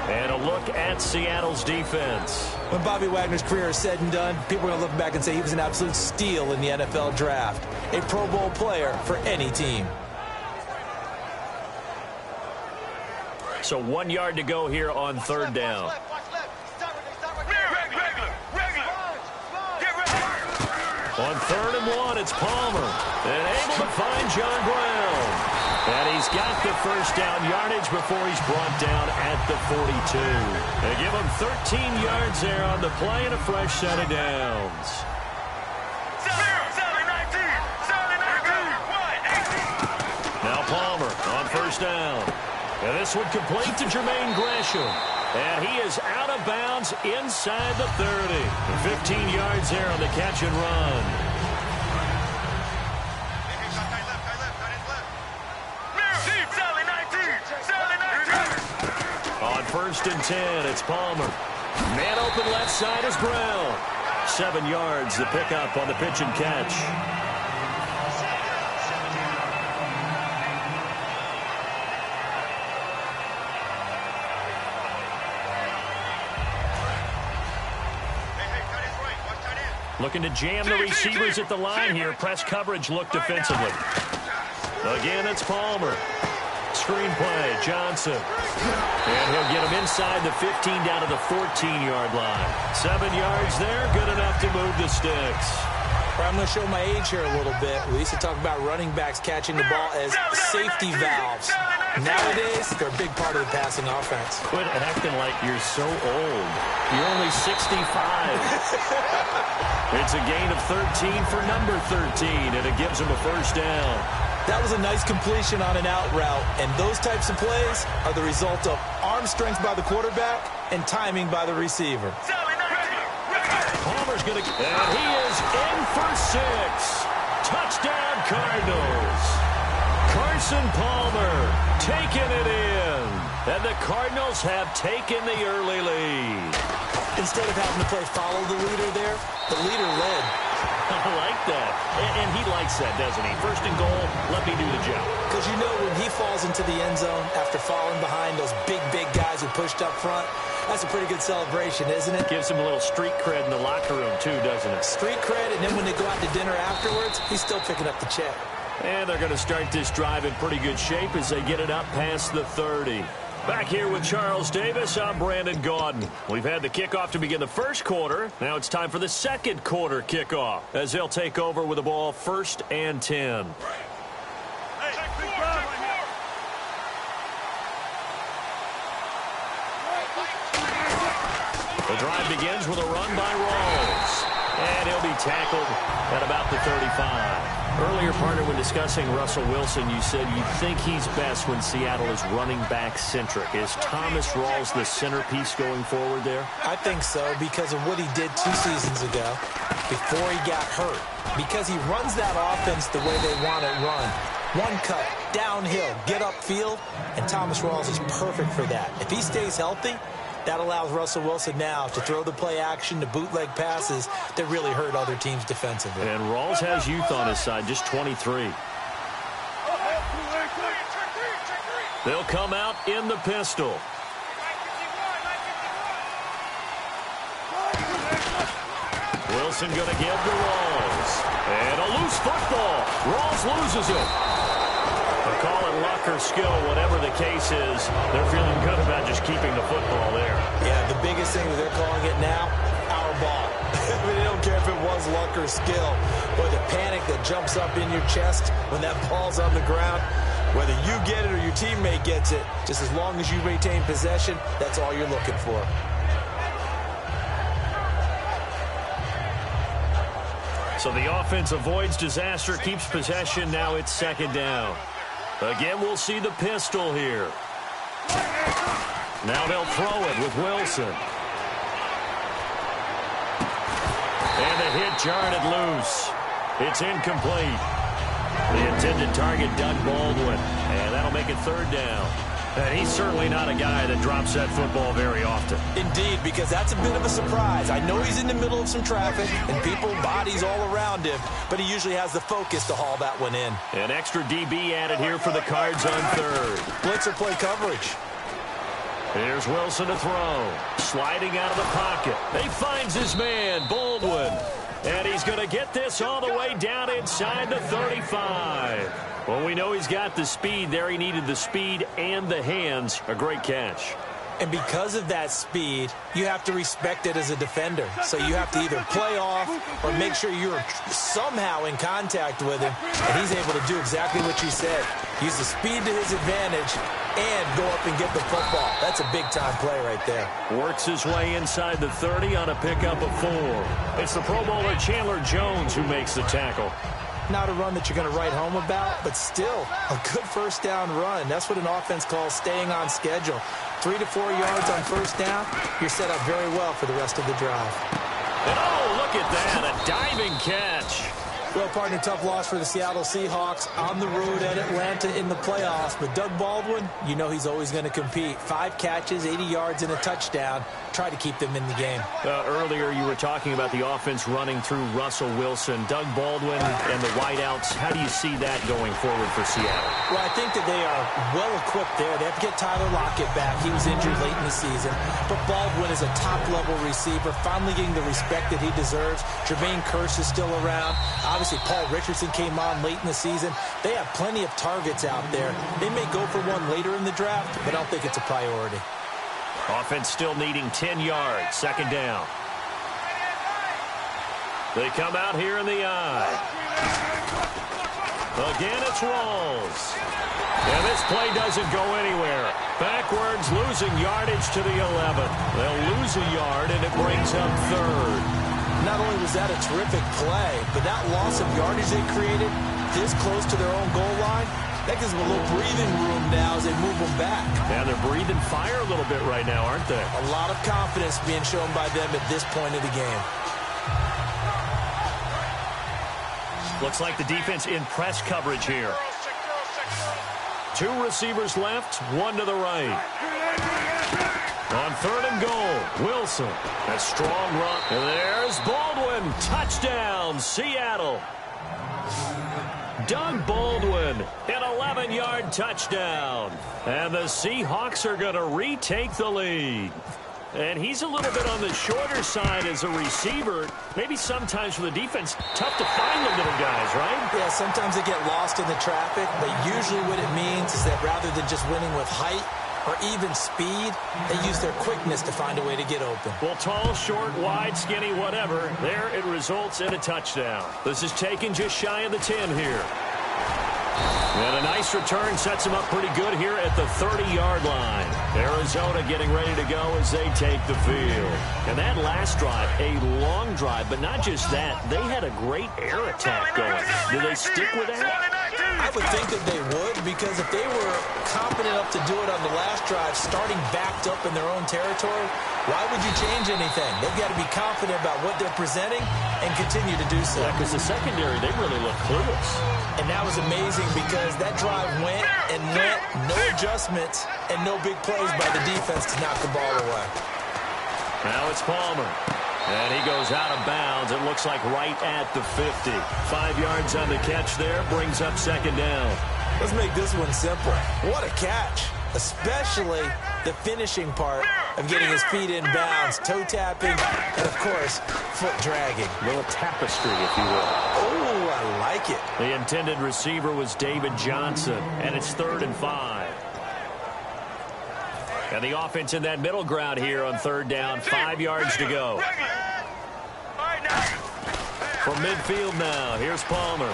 S1: And a look at Seattle's defense.
S2: When Bobby Wagner's career is said and done, people are going to look back and say he was an absolute steal in the NFL draft. A Pro Bowl player for any team.
S1: So 1 yard to go here on third down. On 3rd and 1, it's Palmer. And able to find John Brown. And he's got the first down yardage before he's brought down at the 42. They give him 13 yards there on the play and a fresh set of downs. Now Palmer on first down. And this one complete to Jermaine Gresham. And he is out of bounds inside the 30. 15 yards there on the catch and run. On 1st and 10, it's Palmer. Man open left side is Brown. 7 yards the pickup on the pitch and catch. Looking to jam the receivers at the line here. Press coverage look defensively. Again, it's Palmer. Screen play, Johnson. And he'll get him inside the 15 down to the 14-yard line. 7 yards there, good enough to move the sticks.
S2: I'm going to show my age here a little bit. We used to talk about running backs catching the ball as safety valves. Nowadays, they're a big part of the passing offense.
S1: Quit acting like you're so old. You're only 65. It's a gain of 13 for number 13, and it gives him a first down.
S2: That was a nice completion on an out route, and those types of plays are the result of arm strength by the quarterback and timing by the receiver.
S1: Palmer's going to, and he is in for 6. Touchdown, Cardinals. Carson Palmer taking it in, and the Cardinals have taken the early lead.
S2: Instead of having to play follow the leader there, the leader led.
S1: I like that. And he likes that, doesn't he? 1st and goal, let me do the job.
S2: Because you know when he falls into the end zone after falling behind those big guys who pushed up front, that's a pretty good celebration, isn't it?
S1: Gives him a little street cred in the locker room, too, doesn't it?
S2: Street cred, and then when they go out to dinner afterwards, he's still picking up the check.
S1: And they're going to start this drive in pretty good shape as they get it up past the 30. Back here with Charles Davis, I'm Brandon Gaudin. We've had the kickoff to begin the first quarter. Now it's time for the second quarter kickoff as they'll take over with the ball 1st and 10. The drive begins with a run by Rawls. And he'll be tackled at about the 35. Earlier, partner, when discussing Russell Wilson, you said you think he's best when Seattle is running back centric. Is Thomas Rawls the centerpiece going forward there?
S2: I think so because of what he did 2 seasons ago before he got hurt. Because he runs that offense the way they want it run. One cut, downhill, get upfield, and Thomas Rawls is perfect for that. If he stays healthy, that allows Russell Wilson now to throw the play action, the bootleg passes that really hurt other teams defensively.
S1: And Rawls has youth on his side, just 23. They'll come out in the pistol. Wilson going to give to Rawls. And a loose football. Rawls loses it. They'll call it luck or skill, whatever the case is. They're feeling good about just keeping the football there.
S2: Yeah, the biggest thing that they're calling it now, our ball. I mean, they don't care if it was luck or skill. But the panic that jumps up in your chest when that ball's on the ground, whether you get it or your teammate gets it, just as long as you retain possession, that's all you're looking for.
S1: So the offense avoids disaster, keeps possession. Now it's second down. Again, we'll see the pistol here. Now they'll throw it with Wilson. And the hit jarred it loose. It's incomplete. The intended target, Doug Baldwin. And that'll make it third down. And he's certainly not a guy that drops that football very often.
S2: Indeed, because that's a bit of a surprise. I know he's in the middle of some traffic and people, bodies all around him, but he usually has the focus to haul that one in.
S1: An extra DB added here for the Cards on third.
S2: Blitzer play coverage.
S1: Here's Wilson to throw. Sliding out of the pocket. He finds his man, Baldwin. And he's going to get this all the way down inside the 35. Well, we know he's got the speed there. He needed the speed and the hands. A great catch.
S2: And because of that speed, you have to respect it as a defender. So you have to either play off or make sure you're somehow in contact with him. And he's able to do exactly what you said. Use the speed to his advantage and go up and get the football. That's a big-time play right there.
S1: Works his way inside the 30 on a pickup of 4. It's the Pro Bowler Chandler Jones who makes the tackle.
S2: Not a run that you're going to write home about, but still a good first down run. That's what an offense calls staying on schedule. 3 to 4 yards on first down, you're set up very well for the rest of the drive.
S1: And oh, look at that, a diving catch.
S2: Well, partner, tough loss for the Seattle Seahawks on the road at Atlanta in the playoffs. But Doug Baldwin, you know he's always going to compete. 5 catches, 80 yards, and a touchdown. Try to keep them in the game.
S1: Earlier, you were talking about the offense running through Russell Wilson. Doug Baldwin and the wideouts, how do you see that going forward for Seattle?
S2: Well, I think that they are well-equipped there. They have to get Tyler Lockett back. He was injured late in the season. But Baldwin is a top-level receiver, finally getting the respect that he deserves. Jermaine Kearse is still around. Obviously, Paul Richardson came on late in the season. They have plenty of targets out there. They may go for one later in the draft, but I don't think it's a priority.
S1: Offense still needing 10 yards. Second down. They come out here in the eye. Again, it's Rawls. And this play doesn't go anywhere. Backwards, losing yardage to the 11. They'll lose a yard, and it brings up third.
S2: Not only was that a terrific play, but that loss of yardage they created this close to their own goal line, that gives them a little breathing room now as they move them back.
S1: Yeah, they're breathing fire a little bit right now, aren't they?
S2: A lot of confidence being shown by them at this point of the game.
S1: Looks like the defense in press coverage here. 2 receivers left, 1 to the right. On third and goal, Wilson. A strong run. And there's Baldwin. Touchdown, Seattle. Doug Baldwin, an 11-yard touchdown. And the Seahawks are going to retake the lead. And he's a little bit on the shorter side as a receiver. Maybe sometimes for the defense, tough to find the little guys, right?
S2: Yeah, sometimes they get lost in the traffic, but usually what it means is that rather than just winning with height or even speed, they use their quickness to find a way to get open.
S1: Well, tall, short, wide, skinny, whatever, there it results in a touchdown. This is taken just shy of the 10 here. And a nice return sets him up pretty good here at the 30-yard line. Arizona getting ready to go as they take the field. And that last drive, a long drive, but not just that. They had a great air attack going. Do they stick with that?
S2: I would think that they would, because if they were confident enough to do it on the last drive, starting backed up in their own territory, why would you change anything? They've got to be confident about what they're presenting and continue to do so.
S1: Yeah, because the secondary, they really look clueless.
S2: And that was amazing because that drive went and went, no adjustments, and no big plays by the defense to knock the ball away.
S1: Now it's Palmer. And he goes out of bounds. It looks like right at the 50. 5 yards on the catch there. Brings up second down.
S2: Let's make this one simple. What a catch. Especially the finishing part of getting his feet in bounds, toe tapping, and, of course, foot dragging.
S1: A little tapestry, if you will.
S2: Oh, I like it.
S1: The intended receiver was David Johnson, and it's 3rd and 5. And the offense in that middle ground here on 3rd down, 5 yards to go. From midfield now, here's Palmer.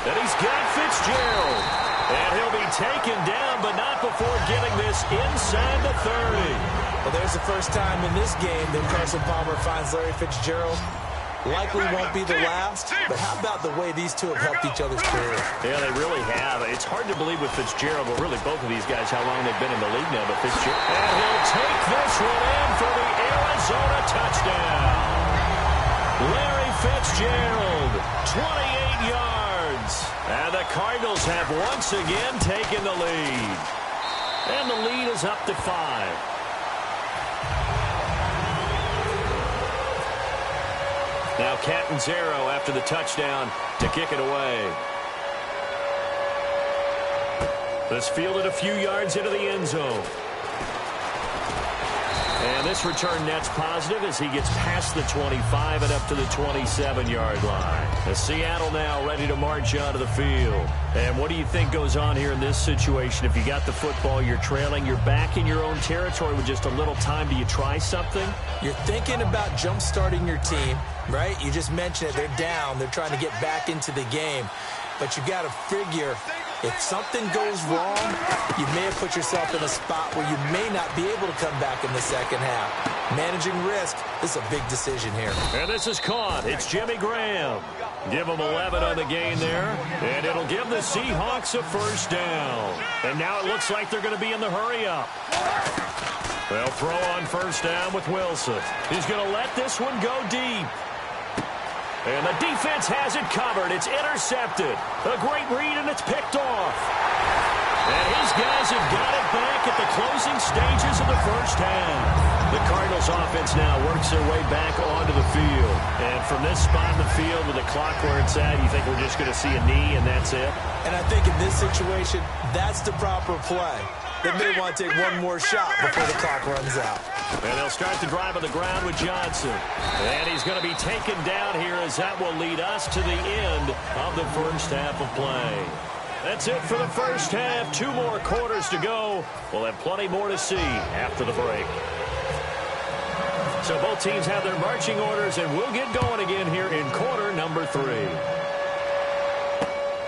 S1: And he's got Fitzgerald. And he'll be taken down, but not before getting this inside the 30.
S2: Well, there's the first time in this game that Carson Palmer finds Larry Fitzgerald. Likely won't be the last, but how about the way these two have helped each other's career?
S1: Yeah, they really have. It's hard to believe with Fitzgerald, but really both of these guys, how long they've been in the league now. But Fitzgerald, and he'll take this one in for the Arizona touchdown. Larry Fitzgerald, 28 yards. And the Cardinals have once again taken the lead. And the lead is up to 5. Now Catanzaro after the touchdown to kick it away. This fielded a few yards into the end zone. And this return net's positive as he gets past the 25 and up to the 27-yard line. As Seattle now ready to march onto the field. And what do you think goes on here in this situation? If you got the football, you're trailing, you're back in your own territory with just a little time. Do you try something?
S2: You're thinking about jump-starting your team, right? You just mentioned it. They're down. They're trying to get back into the game. But you got to figure, if something goes wrong, you may have put yourself in a spot where you may not be able to come back in the second half. Managing risk is a big decision here.
S1: And this is caught. It's Jimmy Graham. Give him 11 on the gain there. And it'll give the Seahawks a first down. And now it looks like they're going to be in the hurry-up. They'll throw on first down with Wilson. He's going to let this one go deep. And the defense has it covered. It's intercepted. A great read, and it's picked off. And his guys have got it back at the closing stages of the first half. The Cardinals offense now works their way back onto the field. And from this spot in the field with the clock where it's at, you think we're just going to see a knee and that's it?
S2: And I think in this situation, that's the proper play. They may want to take one more shot before the clock runs out.
S1: And they'll start the drive on the ground with Johnson. And he's going to be taken down here as that will lead us to the end of the first half of play. That's it for the first half. 2 more quarters to go. We'll have plenty more to see after the break. So both teams have their marching orders, and we'll get going again here in quarter number 3.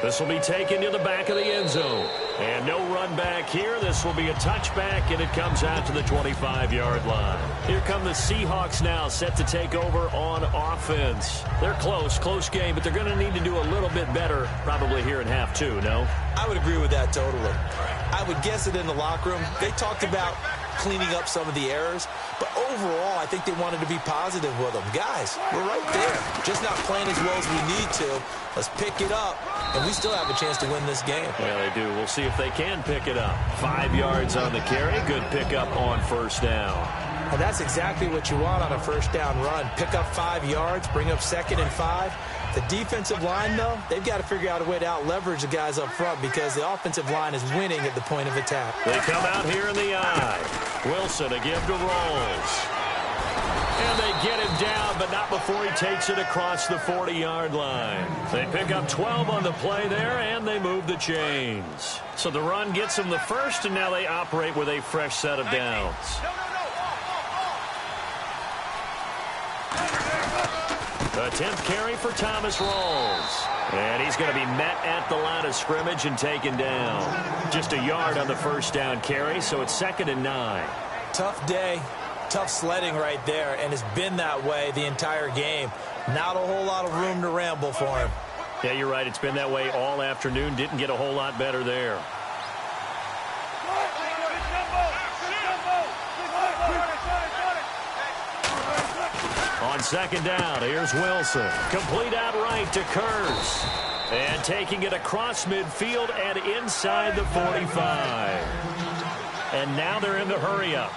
S1: This will be taken to the back of the end zone. And no run back here. This will be a touchback, and it comes out to the 25-yard line. Here come the Seahawks now, set to take over on offense. They're close game, but they're going to need to do a little bit better probably here in half 2, no?
S2: I would agree with that totally. I would guess it in the locker room. They talked about cleaning up some of the errors, but overall, I think they wanted to be positive with them. Guys, we're right there. Just not playing as well as we need to. Let's pick it up, and we still have a chance to win this game.
S1: Yeah, they do. We'll see if they can pick it up. 5 yards on the carry. Good pickup on first down.
S2: And that's exactly what you want on a first down run. Pick up 5 yards, bring up 2nd and 5. The defensive line, though, they've got to figure out a way to out-leverage the guys up front because the offensive line is winning at the point of attack.
S1: They come out here in the eye. Wilson to give to Rolls. And they get him down, but not before he takes it across the 40-yard line. They pick up 12 on the play there, and they move the chains. So the run gets them the first, and now they operate with a fresh set of downs. The 10th carry for Thomas Rawls. And he's going to be met at the line of scrimmage and taken down. Just a yard on the first down carry, so it's 2nd and 9.
S2: Tough day. Tough sledding right there, and it's been that way the entire game. Not a whole lot of room to ramble for him.
S1: Yeah, you're right. It's been that way all afternoon. Didn't get a whole lot better there. On 2nd down, here's Wilson. Complete outright to Kurz. And taking it across midfield and inside the 45. And now they're in the hurry-up.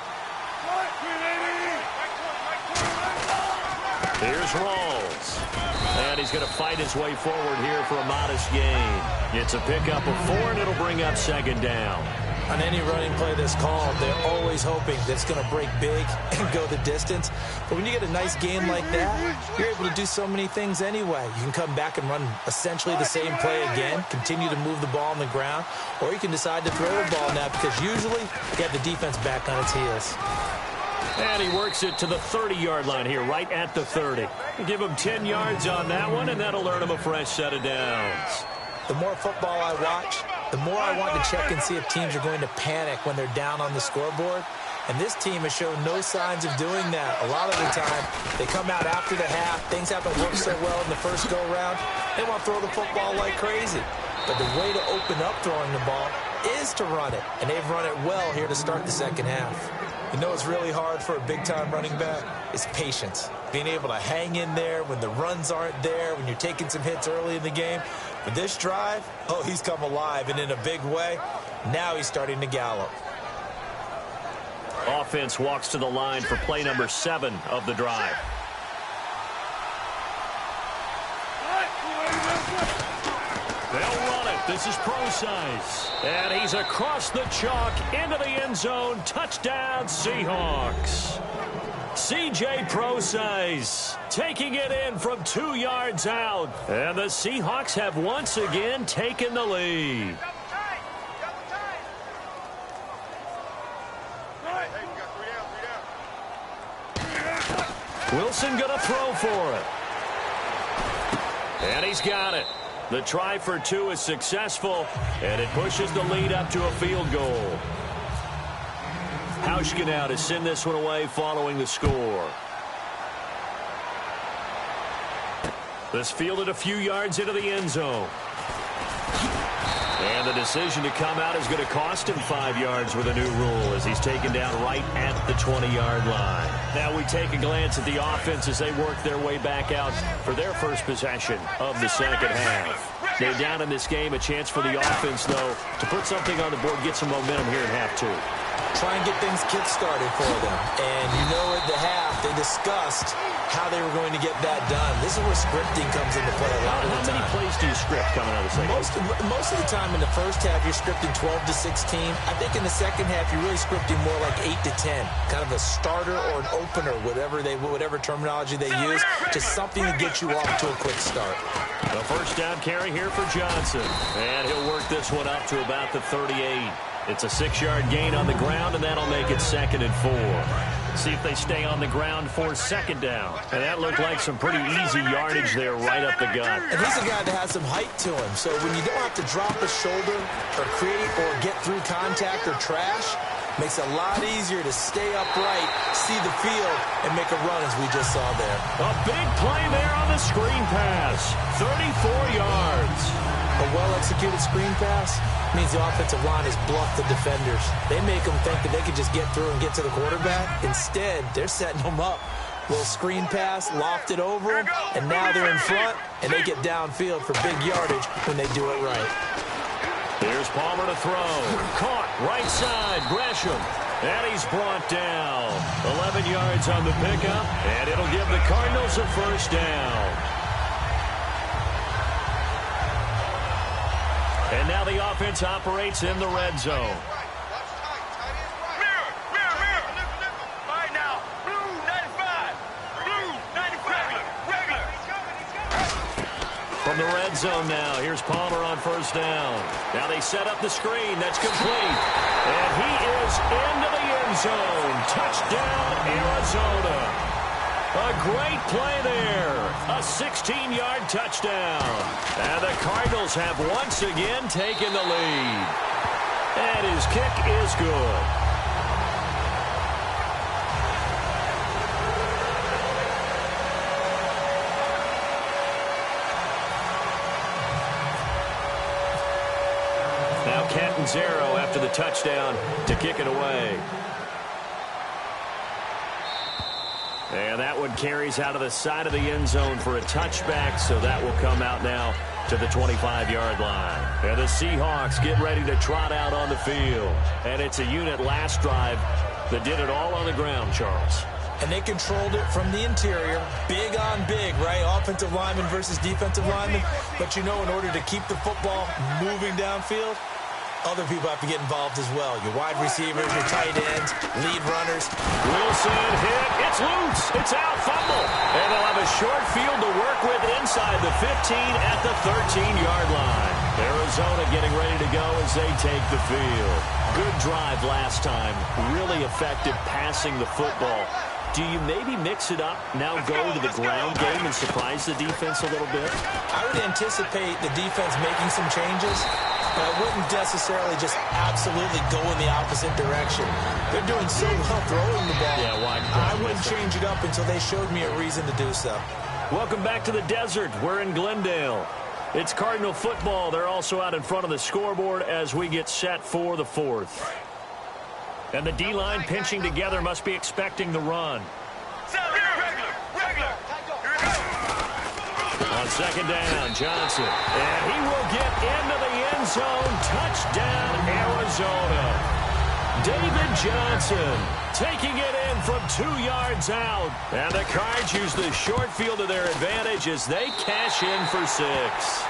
S1: Here's Rawls. And he's going to fight his way forward here for a modest gain. It's a pickup of 4, and it'll bring up 2nd down.
S2: On any running play that's called, they're always hoping that it's going to break big and go the distance. But when you get a nice game like that, you're able to do so many things anyway. You can come back and run essentially the same play again, continue to move the ball on the ground, or you can decide to throw the ball now because usually you have the defense back on its heels.
S1: And he works it to the 30-yard line here, right at the 30. You give him 10 yards on that one, and that'll earn him a fresh set of downs.
S2: The more football I watch, the more I want to check and see if teams are going to panic when they're down on the scoreboard. And this team has shown no signs of doing that. A lot of the time, they come out after the half. Things haven't worked so well in the first go-round. They want to throw the football like crazy. But the way to open up throwing the ball is to run it. And they've run it well here to start the second half. You know it's really hard for a big-time running back? It's patience. Being able to hang in there when the runs aren't there, when you're taking some hits early in the game. But this drive, oh, he's come alive and in a big way. Now he's starting to gallop.
S1: Offense walks to the line for play number 7 of the drive. They'll run it. This is Pro-Size. And he's across the chalk into the end zone. Touchdown, Seahawks. C.J. Pro-Size taking it in from 2 yards out. And the Seahawks have once again taken the lead. Wilson going to throw for it. And he's got it. The try for 2 is successful, and it pushes the lead up to a field goal. Hauschka now to send this one away following the score. This fielded a few yards into the end zone. And the decision to come out is going to cost him 5 yards with a new rule as he's taken down right at the 20-yard line. Now we take a glance at the offense as they work their way back out for their first possession of the second half. They're down in this game. A chance for the offense, though, to put something on the board, get some momentum here in half 2.
S2: Try and get things kick-started for them. And you know at the half, they discussed how they were going to get that done. This is where scripting comes into play a lot of the time.
S1: How many plays do you script coming out of the second?
S2: Most of the time in the first half, you're scripting 12 to 16. I think in the second half, you're really scripting more like 8 to 10. Kind of a starter or an opener, whatever terminology they use. Just something to get you off to a quick start.
S1: The first down carry here for Johnson. And he'll work this one up to about the 38. It's a 6-yard gain on the ground, and that'll make it 2nd and 4. See if they stay on the ground for second down. And that looked like some pretty easy yardage there right up the gut.
S2: And he's a guy that has some height to him. So when you don't have to drop a shoulder or create or get through contact or trash, makes it a lot easier to stay upright, see the field, and make a run as we just saw there.
S1: A big play there on the screen pass. 34 yards.
S2: A well-executed screen pass means the offensive line has bluffed the defenders. They make them think that they can just get through and get to the quarterback. Instead, they're setting them up. Little screen pass, lofted over them, and now they're in front, and they get downfield for big yardage when they do it right.
S1: Here's Palmer to throw. Caught, right side, Gresham. And he's brought down. 11 yards on the pickup, and it'll give the Cardinals a first down. And now the offense operates in the red zone. From the red zone now, here's Palmer on first down. Now they set up the screen. That's complete. And he is into the end zone. Touchdown, Arizona. A great play there. A 16-yard touchdown. And the Cardinals have once again taken the lead. And his kick is good. Now Catanzaro after the touchdown to kick it away. And that one carries out of the side of the end zone for a touchback, so that will come out now to the 25-yard line. And the Seahawks get ready to trot out on the field. And it's a unit last drive that did it all on the ground, Charles.
S2: And they controlled it from the interior. Big on big, right? Offensive lineman versus defensive lineman. But you know, in order to keep the football moving downfield, Other people have to get involved as well. Your wide receivers, your tight ends, lead runners.
S1: Wilson hit. It's loose. It's out. Fumble. And they'll have a short field to work with inside the 15 at the 13-yard line. Arizona getting ready to go as they take the field. Good drive last time. Really effective passing the football. Do you maybe mix it up, now go to the ground game and surprise the defense a little bit?
S2: I would anticipate the defense making some changes, but I wouldn't necessarily just absolutely go in the opposite direction. They're doing so well throwing the ball.
S1: Yeah, why?
S2: I wouldn't change it up until they showed me a reason to do so.
S1: Welcome back to the desert. We're in Glendale. It's Cardinal football. They're also out in front of the scoreboard as we get set for the fourth. And the D-line pinching together must be expecting the run. On second down, Johnson. And he will get into the end zone. Touchdown, Arizona. David Johnson taking it in from 2 yards out. And the Cards use the short field to their advantage as they cash in for 6.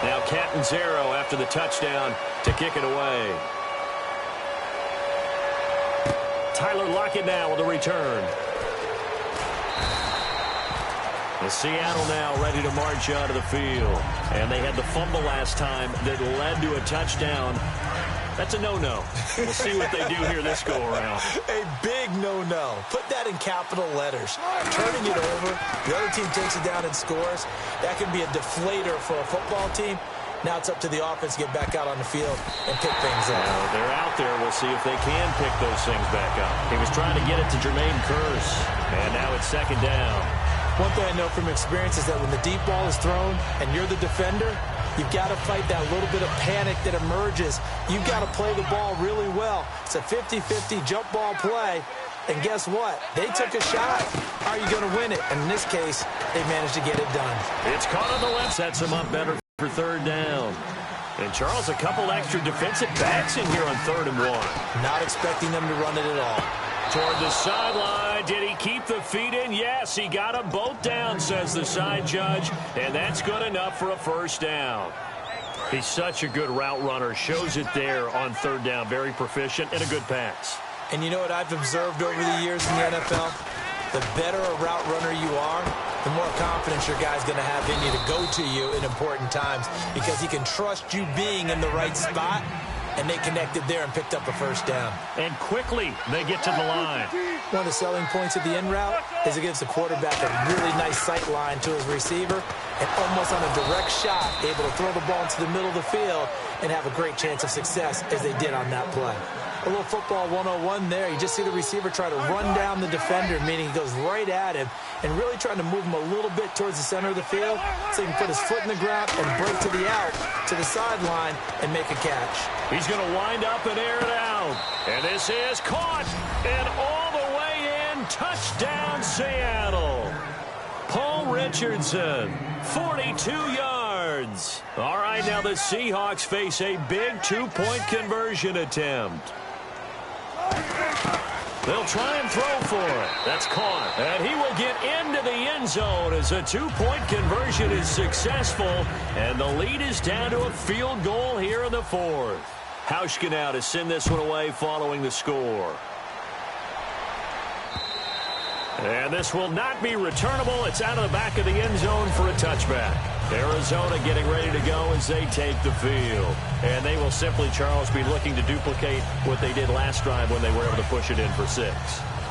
S1: Now Catanzaro after the touchdown to kick it away. Tyler Lockett now with a return. And Seattle now ready to march out of the field. And they had the fumble last time that led to a touchdown. That's a no-no. We'll see what they do here this go-around.
S2: A big no-no. Put that in capital letters. Turning it over, the other team takes it down and scores. That can be a deflator for a football team. Now it's up to the offense to get back out on the field and pick things up.
S1: Now they're out there. We'll see if they can pick those things back up. He was trying to get it to Jermaine Kearse. And now it's second down.
S2: One thing I know from experience is that when the deep ball is thrown and you're the defender, you've got to fight that little bit of panic that emerges. You've got to play the ball really well. It's a 50-50 jump ball play. And guess what? They took a shot. Are you going to win it? And in this case, they managed to get it done.
S1: It's caught on the left. Sets him up better for third down. And Charles, a couple extra defensive backs in here on 3rd and 1.
S2: Not expecting them to run it at all.
S1: Toward the sideline. Did he keep the feet in? Yes, he got them both down, says the side judge. And that's good enough for a first down. He's such a good route runner. Shows it there on 3rd down. Very proficient and a good pass.
S2: And you know what I've observed over the years in the NFL? The better a route runner you are, the more confidence your guy's going to have in you to go to you in important times because he can trust you being in the right spot, and they connected there and picked up a first down.
S1: And quickly, they get to the line.
S2: One of the selling points of the in route is it gives the quarterback a really nice sight line to his receiver and almost on a direct shot, able to throw the ball into the middle of the field and have a great chance of success as they did on that play. A little football 101 there. You just see the receiver try to run down the defender, meaning he goes right at him and really trying to move him a little bit towards the center of the field so he can put his foot in the ground and break to the out, to the sideline, and make a catch.
S1: He's going to wind up and air it out. And this is caught and all the way in. Touchdown, Seattle. Paul Richardson, 42 yards. All right, now the Seahawks face a big two-point conversion attempt. They'll try and throw for it. That's caught. And he will get into the end zone as a two-point conversion is successful. And the lead is down to a field goal here in the 4th. Hauschka now to send this one away following the score. And this will not be returnable. It's out of the back of the end zone for a touchback. Arizona getting ready to go as they take the field. And they will simply, Charles, be looking to duplicate what they did last drive when they were able to push it in for 6.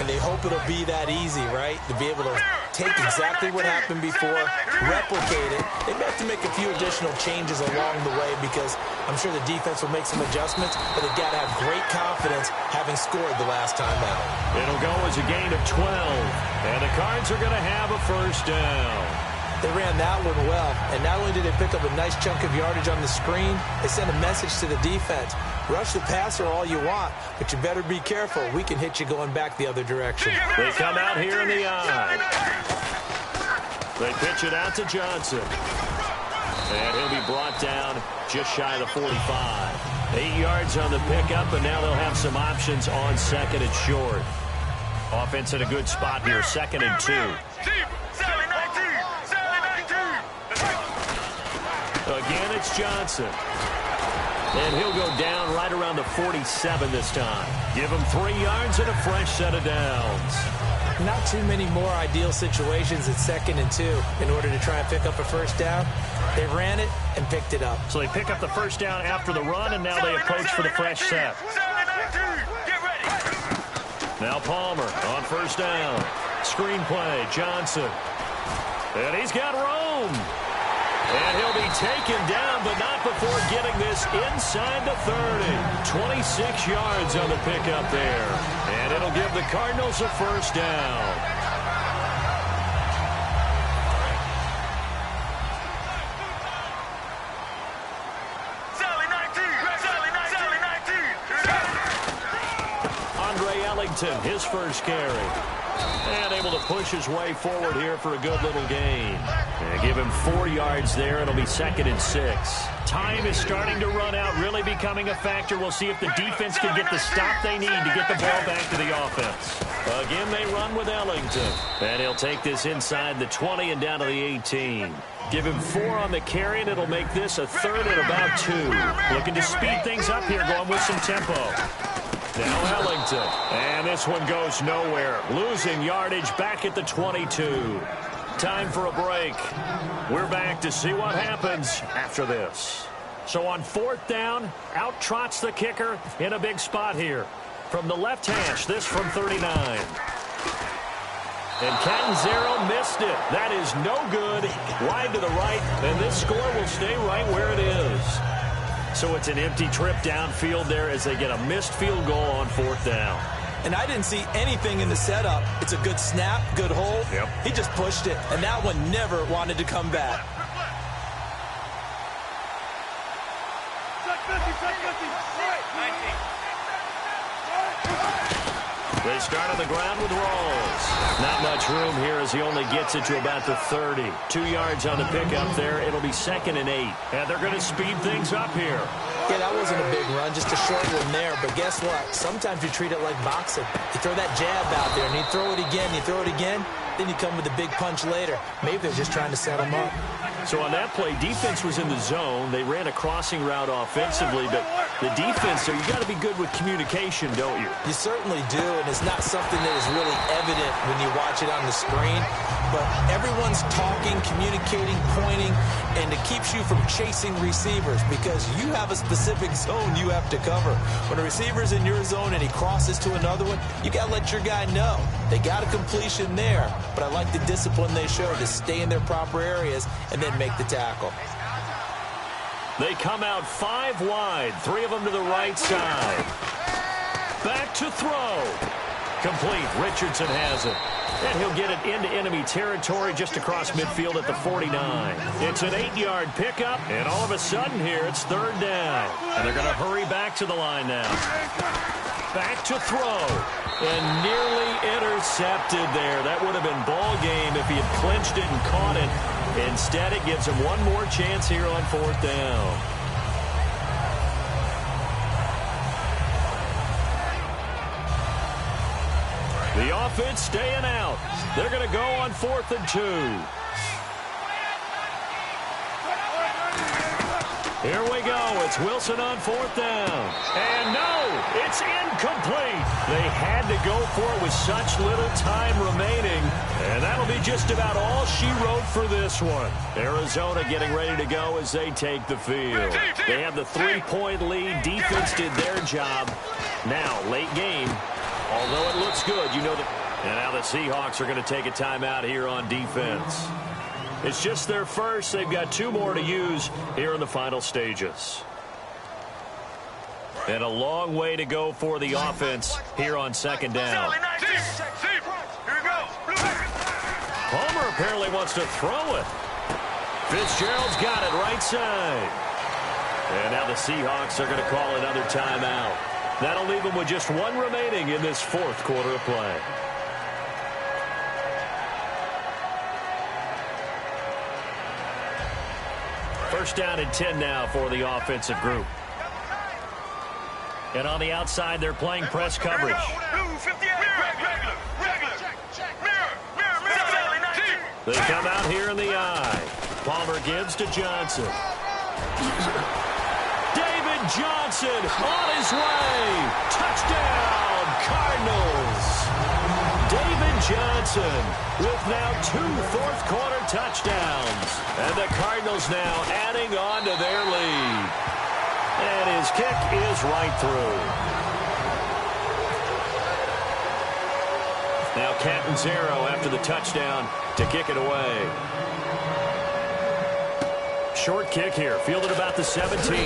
S2: And they hope it'll be that easy, right? To be able to take exactly what happened before, replicate it. They may have to make a few additional changes along the way because I'm sure the defense will make some adjustments, but they've got to have great confidence having scored the last time out.
S1: It'll go as a gain of 12. And the Cards are going to have a first down.
S2: They ran that one well, and not only did they pick up a nice chunk of yardage on the screen, they sent a message to the defense. Rush the passer all you want, but you better be careful. We can hit you going back the other direction.
S1: They come out here in the eye. They pitch it out to Johnson. And he'll be brought down just shy of the 45. 8 yards on the pickup, and now they'll have some options on 2nd and short. Offense in a good spot here, 2nd and 2. again, it's Johnson. And he'll go down right around the 47 this time. Give him 3 yards and a fresh set of downs.
S2: Not too many more ideal situations at 2nd and 2 in order to try and pick up a first down. They ran it and picked it up.
S1: So they pick up the first down after the run, and now they approach for the fresh set. Now Palmer on first down. Screen play, Johnson. And he's got room. And he'll be taken down, but not before getting this inside the 30. 26 yards on the pickup there. And it'll give the Cardinals a first down. Andre Ellington, his first carry. And able to push his way forward here for a good little gain. And give him 4 yards there. It'll be 2nd and 6. Time is starting to run out, really becoming a factor. We'll see if the defense can get the stop they need to get the ball back to the offense. Again, they run with Ellington. And he'll take this inside the 20 and down to the 18. Give him 4 on the carry, and it'll make this a 3rd and about 2. Looking to speed things up here, going with some tempo. Now Ellington, and this one goes nowhere. Losing yardage back at the 22. Time for a break. We're back to see what happens after this. So on 4th down, out trots the kicker in a big spot here. From the left hash, this from 39. And Catanzaro missed it. That is no good. Wide to the right, and this score will stay right where it is. So it's an empty trip downfield there as they get a missed field goal on 4th down.
S2: And I didn't see anything in the setup. It's a good snap, good hold.
S1: Yep.
S2: He just pushed it, and that one never wanted to come back.
S1: They start on the ground with Rawls. Not much room here as he only gets it to about the 30. 2 yards on the pickup there. It'll be 2nd and 8. And they're going to speed things up here.
S2: Yeah, that wasn't a big run, just a short one there. But guess what? Sometimes you treat it like boxing. You throw that jab out there, and you throw it again, you throw it again, then you come with a big punch later. Maybe they're just trying to set him up.
S1: So on that play, defense was in the zone. They ran a crossing route offensively, but the defense, so you got to be good with communication, don't you?
S2: You certainly do, and it's not something that is really evident when you watch it on the screen. But everyone's talking, communicating, pointing, and it keeps you from chasing receivers because you have a specific zone you have to cover. When a receiver's in your zone and he crosses to another one, you got to let your guy know. They got a completion there, but I like the discipline they show to stay in their proper areas and then make the tackle.
S1: They come out 5 wide, 3 of them to the right side. Back to throw. Complete. Richardson has it. And he'll get it into enemy territory just across midfield at the 49. It's an 8-yard pickup, and all of a sudden here it's 3rd down. And they're going to hurry back to the line now. Back to throw. And nearly intercepted there. That would have been ball game if he had clinched it and caught it. Instead, it gives him one more chance here on 4th down. The offense staying out. They're going to go on 4th and 2. Here we go. It's Wilson on 4th down. And no, it's incomplete. They had to go for it with such little time remaining. And that'll be just about all she wrote for this one. Arizona getting ready to go as they take the field. They have the 3-point lead. Defense did their job. Now, late game. Although it looks good, you know that. And now the Seahawks are going to take a timeout here on defense. It's just their first. They've got 2 more to use here in the final stages. And a long way to go for the offense here on 2nd down. Palmer apparently wants to throw it. Fitzgerald's got it right side. And now the Seahawks are going to call another timeout. That'll leave them with just 1 remaining in this 4th quarter of play. First down and 10 now for the offensive group. And on the outside, they're playing press coverage. They come out here in the eye. Palmer gives to Johnson. David Johnson on his way. Touchdown, Cardinals. David Johnson with now 2 fourth-quarter touchdowns. And the Cardinals now adding on to their lead. And his kick is right through. Now Catanzaro after the touchdown to kick it away. Short kick here, fielded about the 17.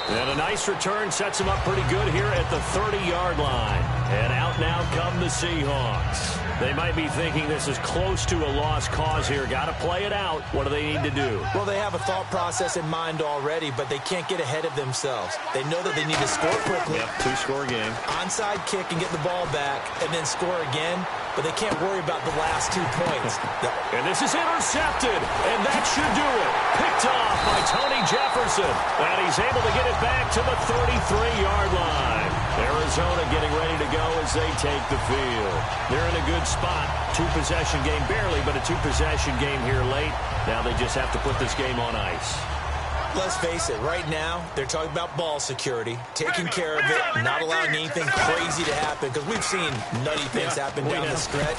S1: And a nice return sets him up pretty good here at the 30-yard line. And out now come the Seahawks. They might be thinking this is close to a lost cause here. Got to play it out. What do they need to do?
S2: Well, they have a thought process in mind already, but they can't get ahead of themselves. They know that they need to score quickly.
S1: Yep, 2-score game.
S2: Onside kick and get the ball back, and then score again. But they can't worry about the last 2 points.
S1: And this is intercepted, and that should do it. Picked off by Tony Jefferson, and he's able to get it back to the 33-yard line. Arizona getting ready to go as they take the field. They're in a good spot. 2-possession game, barely, but a 2-possession game here late. Now they just have to put this game on ice.
S2: Let's face it, right now, they're talking about ball security, taking care of it, not allowing anything crazy to happen, because we've seen nutty things happen down the stretch,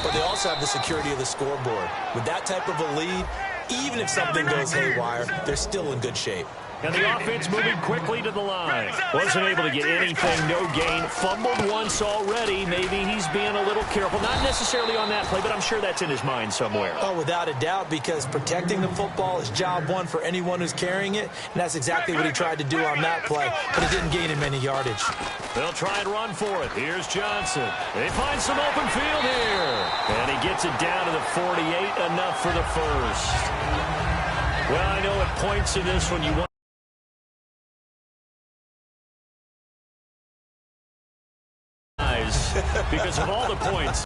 S2: but they also have the security of the scoreboard. With that type of a lead, even if something goes haywire, they're still in good shape.
S1: And the offense moving quickly to the line. Wasn't able to get anything, no gain. Fumbled once already. Maybe he's being a little careful. Not necessarily on that play, but I'm sure that's in his mind somewhere.
S2: Oh, without a doubt, because protecting the football is job one for anyone who's carrying it, and that's exactly what he tried to do on that play, but it didn't gain him any yardage.
S1: They'll try and run for it. Here's Johnson. They find some open field here. And he gets it down to the 48, enough for the first. Well, I know at points in this when you want because of all the points.